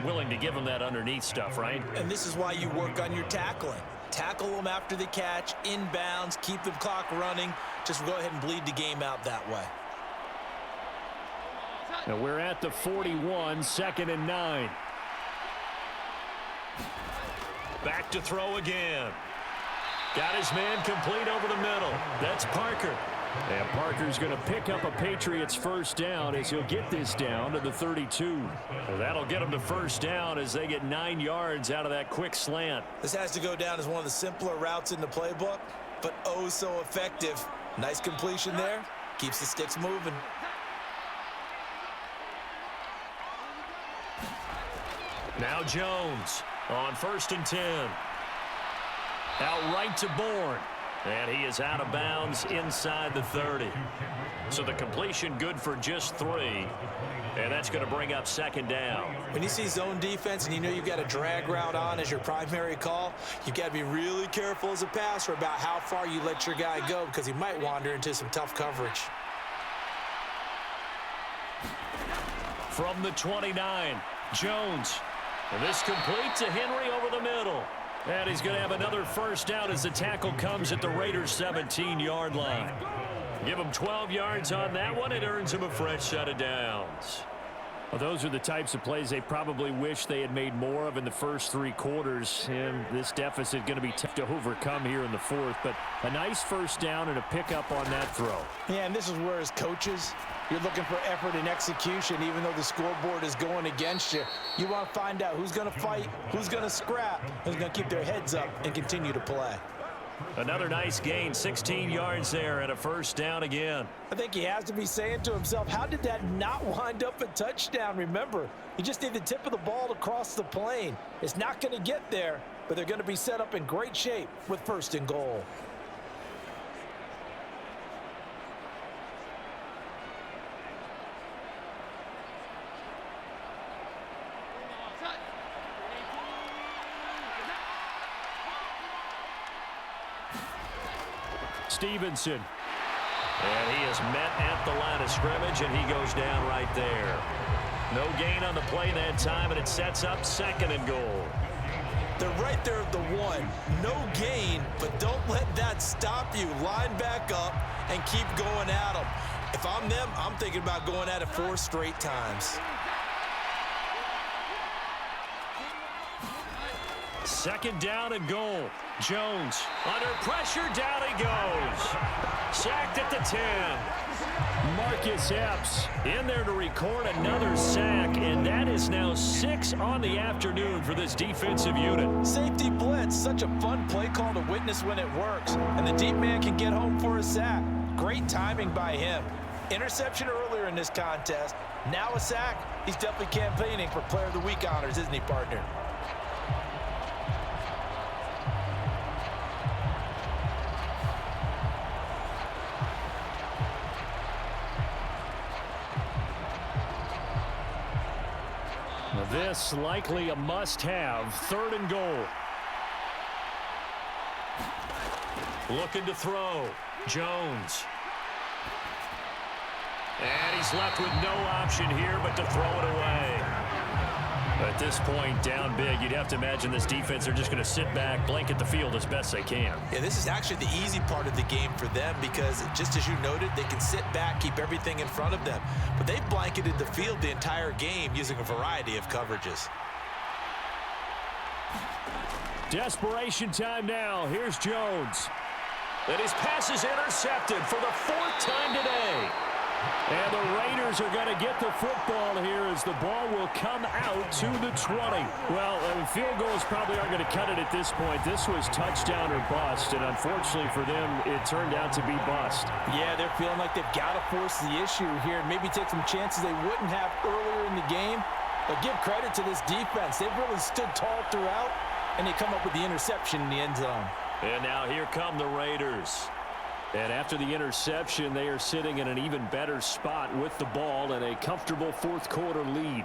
Willing to give them that underneath stuff, right? And this is why you work on your tackling. Tackle them after the catch, inbounds, keep the clock running. Just go ahead and bleed the game out that way. Now we're at the 41, 2nd and 9. Back to throw again. Got his man complete over the middle. That's Parker. And Parker's going to pick up a Patriots 1st down as he'll get this down to the 32. Well, that'll get him the 1st down as they get 9 yards out of that quick slant. This has to go down as one of the simpler routes in the playbook, but oh so effective. Nice completion there. Keeps the sticks moving. Now Jones on 1st and 10. Out right to Bourne. And he is out of bounds inside the 30. So the completion good for just 3. And that's going to bring up 2nd down. When you see zone defense and you know you've got a drag route on as your primary call, you've got to be really careful as a passer about how far you let your guy go because he might wander into some tough coverage. From the 29, Jones. And this complete to Henry over the middle. And he's going to have another 1st down as the tackle comes at the Raiders' 17-yard line. Give him 12 yards on that one. It earns him a fresh set of downs. Well, those are the types of plays they probably wish they had made more of in the first 3 quarters. And this deficit going to be tough to overcome here in the 4th. But a nice 1st down and a pickup on that throw. Yeah, and this is where as coaches, you're looking for effort and execution, even though the scoreboard is going against you. You want to find out who's going to fight, who's going to scrap, who's going to keep their heads up and continue to play. Another nice gain, 16 yards there and a 1st down again. I think he has to be saying to himself, how did that not wind up a touchdown? Remember, you just need the tip of the ball to cross the plane. It's not going to get there, but they're going to be set up in great shape with 1st and goal. Stevenson. And he is met at the line of scrimmage, and he goes down right there. No gain on the play that time, and it sets up 2nd and goal. They're right there at the 1. No gain, but don't let that stop you. Line back up and keep going at them. If I'm them, I'm thinking about going at it 4 straight times. 2nd down and goal. Jones under pressure, down he goes. Sacked at the 10. Marcus Epps in there to record another sack, and that is now 6 on the afternoon for this defensive unit. Safety blitz, such a fun play call to witness when it works, and the deep man can get home for a sack. Great timing by him. Interception earlier in this contest. Now a sack. He's definitely campaigning for Player of the Week honors, isn't he, partner? This likely a must-have. 3rd and goal. Looking to throw. Jones. And he's left with no option here but to throw it away. At this point, down big, you'd have to imagine this defense are just going to sit back, blanket the field as best they can. Yeah, this is actually the easy part of the game for them because, just as you noted, they can sit back, keep everything in front of them. But they've blanketed the field the entire game using a variety of coverages. Desperation time now. Here's Jones. And his pass is intercepted for the 4th time today. And the Raiders are going to get the football here as the ball will come out to the 20. Well, field goals probably aren't going to cut it at this point. This was touchdown or bust, and unfortunately for them, it turned out to be bust. Yeah, they're feeling like they've got to force the issue here and maybe take some chances they wouldn't have earlier in the game. But give credit to this defense. They've really stood tall throughout, and they come up with the interception in the end zone. And now here come the Raiders. And after the interception, they are sitting in an even better spot with the ball and a comfortable 4th quarter lead.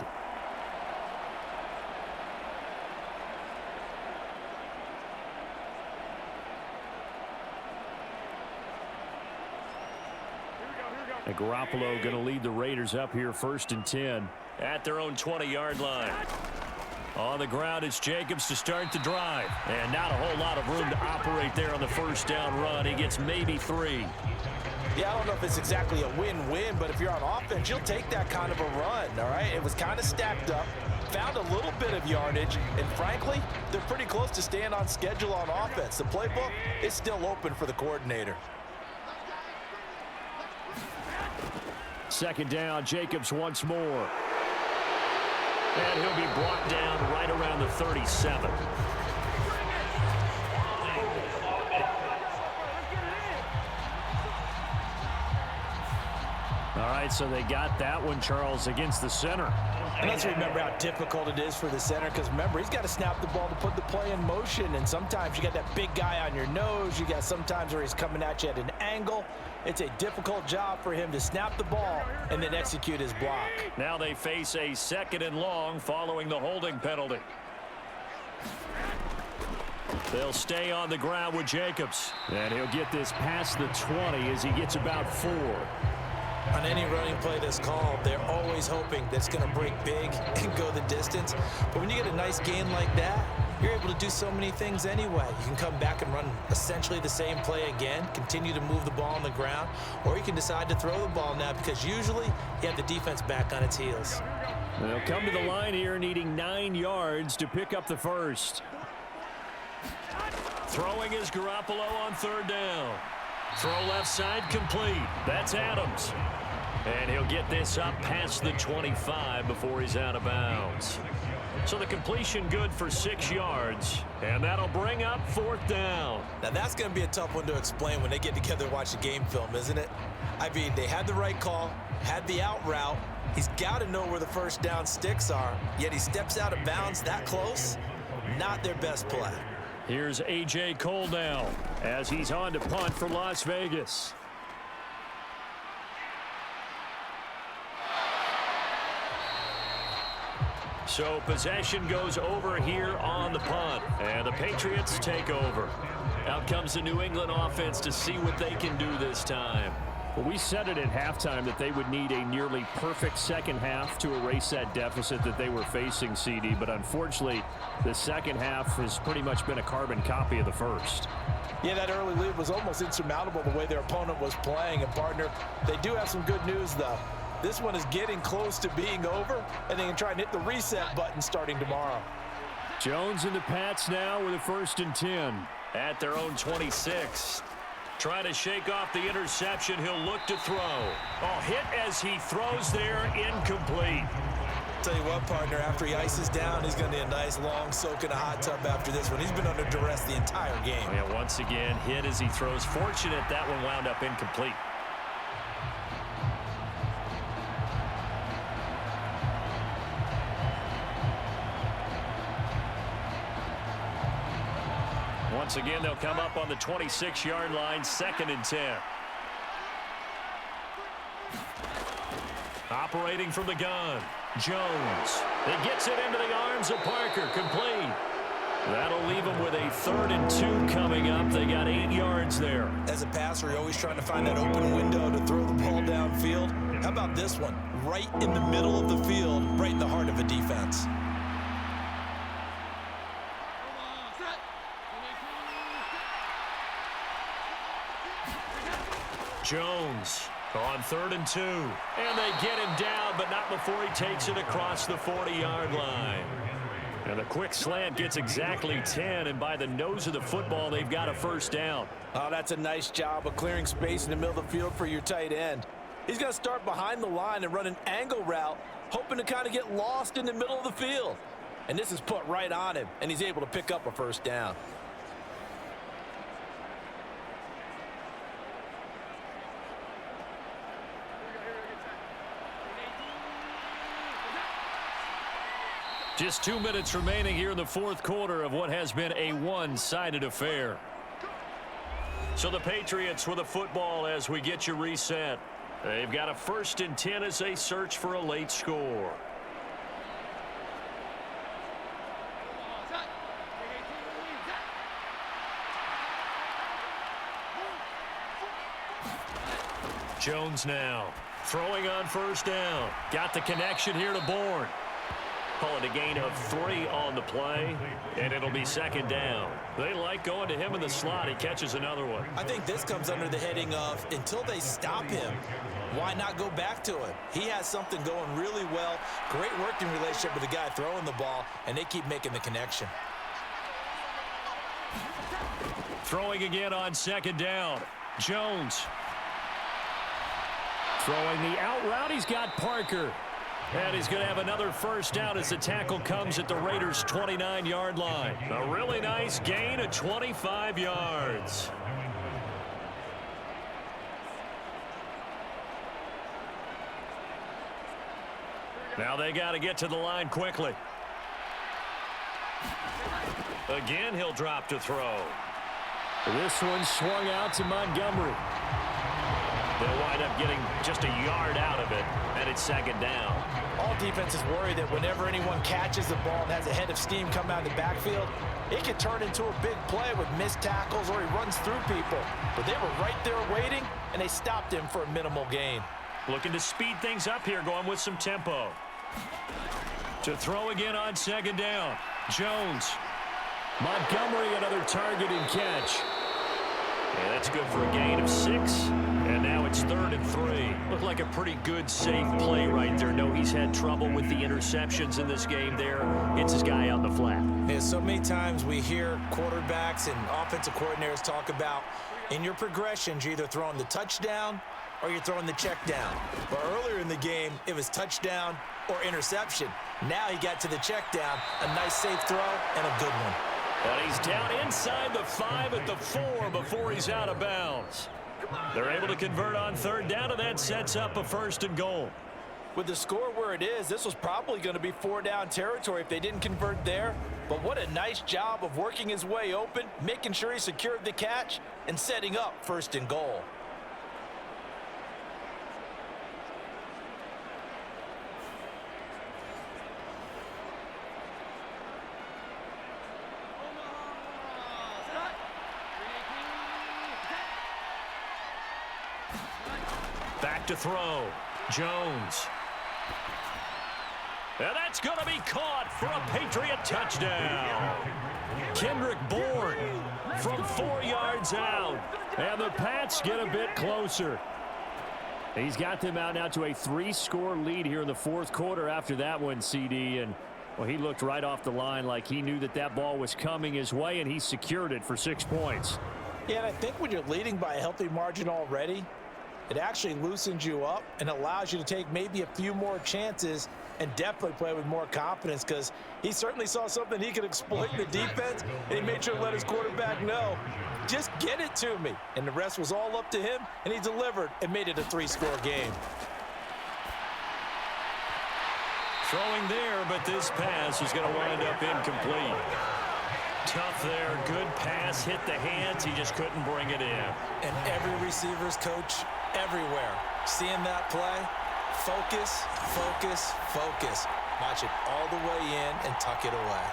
And Garoppolo going to lead the Raiders up here 1st and 10 at their own 20-yard line. On the ground, it's Jacobs to start the drive. And not a whole lot of room to operate there on the 1st down run. He gets maybe 3. Yeah, I don't know if it's exactly a win-win, but if you're on offense, you'll take that kind of a run, all right? It was kind of stacked up, found a little bit of yardage, and frankly, they're pretty close to staying on schedule on offense. The playbook is still open for the coordinator. 2nd down, Jacobs once more. And he'll be brought down right around the 37. All right, so they got that one, Charles, against the center. And let's remember how difficult it is for the center because, remember, he's got to snap the ball to put the play in motion. And sometimes you got that big guy on your nose. You got sometimes where he's coming at you at an angle. It's a difficult job for him to snap the ball and then execute his block. Now they face a 2nd and long following the holding penalty. They'll stay on the ground with Jacobs. And he'll get this past the 20 as he gets about 4. On any running play that's called, they're always hoping that it's going to break big and go the distance. But when you get a nice gain like that, you're able to do so many things anyway. You can come back and run essentially the same play again, continue to move the ball on the ground, or you can decide to throw the ball now because usually you have the defense back on its heels. They'll come to the line here needing 9 yards to pick up the 1st. Throwing is Garoppolo on 3rd down. Throw left side complete. That's Adams. And he'll get this up past the 25 before he's out of bounds. So the completion good for 6 yards. And that'll bring up 4th down. Now that's going to be a tough one to explain when they get together and watch the game film, isn't it? I mean, they had the right call, had the out route. He's got to know where the 1st down sticks are. Yet he steps out of bounds that close. Not their best play. Here's A.J. Cole now as he's on to punt for Las Vegas. So possession goes over here on the punt, and the Patriots take over. Out comes the New England offense to see what they can do this time. Well, we said it at halftime that they would need a nearly perfect second half to erase that deficit that they were facing, CD, but unfortunately, the second half has pretty much been a carbon copy of the first. Yeah, that early lead was almost insurmountable the way their opponent was playing. And, partner, they do have some good news, though. This one is getting close to being over, and they can try and hit the reset button starting tomorrow. Jones and the Pats now with a 1st and 10 at their own 26. Trying to shake off the interception. He'll look to throw. Oh, hit as he throws there, incomplete. Tell you what, partner, after he ices down, he's going to need a nice long soak in a hot tub after this one. He's been under duress the entire game. Yeah, once again, hit as he throws. Fortunate that one wound up incomplete. Once again, they'll come up on the 26-yard line, 2nd and 10. Operating from the gun, Jones. It gets it into the arms of Parker, complete. That'll leave them with a 3rd and 2 coming up. They got 8 yards there. As a passer, you're always trying to find that open window to throw the ball downfield. How about this one? Right in the middle of the field, right in the heart of a defense. Jones on 3rd and 2. And they get him down, but not before he takes it across the 40-yard line. And the quick slant gets exactly 10, and by the nose of the football, they've got a 1st down. Oh, that's a nice job of clearing space in the middle of the field for your tight end. He's going to start behind the line and run an angle route, hoping to kind of get lost in the middle of the field. And this is put right on him, and he's able to pick up a 1st down. Just 2 minutes remaining here in the 4th quarter of what has been a one-sided affair. So the Patriots with a football as we get you reset. They've got a 1st and 10 as they search for a late score. Jones now throwing on 1st down. Got the connection here to Bourne. Call it a gain of 3 on the play, and it'll be 2nd down. They like going to him in the slot. He catches another one. I think this comes under the heading of until they stop him, why not go back to him? He has something going really well. Great working relationship with the guy throwing the ball, and they keep making the connection. Throwing again on 2nd down. Jones. Throwing the out route. He's got Parker. And he's going to have another 1st down as the tackle comes at the Raiders' 29-yard line. A really nice gain of 25 yards. Now they got to get to the line quickly. Again, he'll drop to throw. This one swung out to Montgomery. They'll wind up getting just a yard out of it, and it's 2nd down. All defenses worry that whenever anyone catches the ball and has a head of steam come out of the backfield, it can turn into a big play with missed tackles or he runs through people. But they were right there waiting, and they stopped him for a minimal gain. Looking to speed things up here, going with some tempo. To throw again on 2nd down. Jones. Montgomery, another target and catch. Yeah, that's good for a gain of 6. And now it's 3rd and 3. Looked like a pretty good, safe play right there. No, he's had trouble with the interceptions in this game there. Hits his guy out in the flat. Yeah, so many times we hear quarterbacks and offensive coordinators talk about in your progressions, you're either throwing the touchdown or you're throwing the check down. But earlier in the game, it was touchdown or interception. Now he got to the check down, a nice safe throw, and a good one. And he's down inside the 5 at the 4 before he's out of bounds. They're able to convert on 3rd down, and that sets up a 1st and goal. With the score where it is, this was probably going to be 4-down territory if they didn't convert there. But what a nice job of working his way open, making sure he secured the catch, and setting up 1st and goal. Back to throw. Jones. And that's going to be caught for a Patriot touchdown. Kendrick Bourne from 4 yards out. And the Pats get a bit closer. He's got them out now to a 3-score lead here in the 4th quarter after that one, CD. And, well, he looked right off the line like he knew that that ball was coming his way, and he secured it for 6 points. Yeah, and I think when you're leading by a healthy margin already, it actually loosens you up and allows you to take maybe a few more chances and definitely play with more confidence, because he certainly saw something he could exploit in the defense, and he made sure to let his quarterback know, just get it to me. And the rest was all up to him, and he delivered and made it a 3-score game. Throwing there, but this pass is going to wind up incomplete. Tough there, good pass, hit the hands, he just couldn't bring it in. And every receiver's coach everywhere, seeing that play, focus, focus, focus. Watch it all the way in and tuck it away.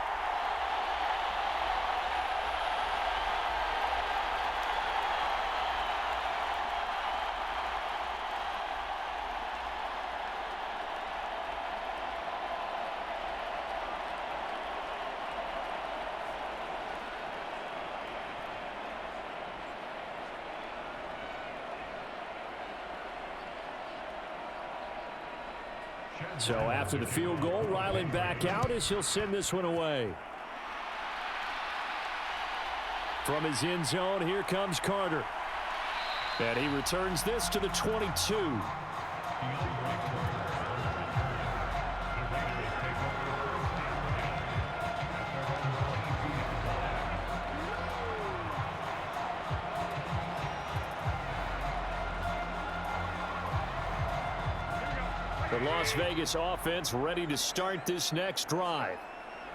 So after the field goal, Ryland back out as he'll send this one away. From his end zone, here comes Carter. And he returns this to the 22. The Las Vegas offense ready to start this next drive.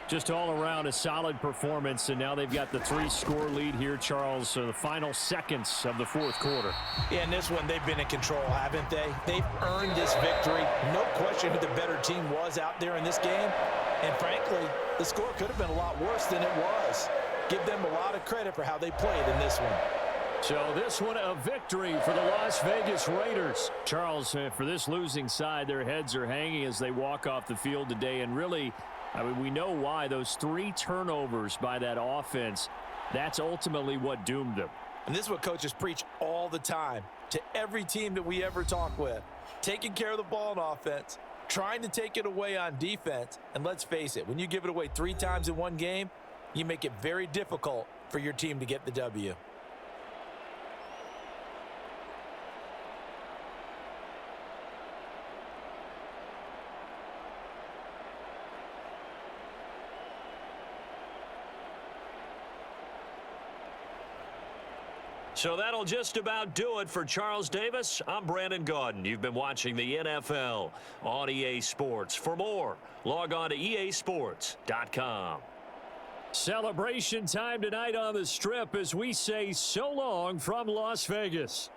Just all around a solid performance, and now they've got the 3-score lead here, Charles. So the final seconds of the fourth quarter. Yeah, in this one, they've been in control, haven't they? They've earned this victory. No question who the better team was out there in this game. And frankly, the score could have been a lot worse than it was. Give them a lot of credit for how they played in this one. So this one a victory for the Las Vegas Raiders. Charles, for this losing side, their heads are hanging as they walk off the field today. And really, I mean, we know why. Those 3 turnovers by that offense, that's ultimately what doomed them. And this is what coaches preach all the time to every team that we ever talk with. Taking care of the ball on offense, trying to take it away on defense. And let's face it, when you give it away 3 times in one game, you make it very difficult for your team to get the W. So that'll just about do it for Charles Davis. I'm Brandon Gaudin. You've been watching the NFL on EA Sports. For more, log on to easports.com. Celebration time tonight on the Strip as we say so long from Las Vegas.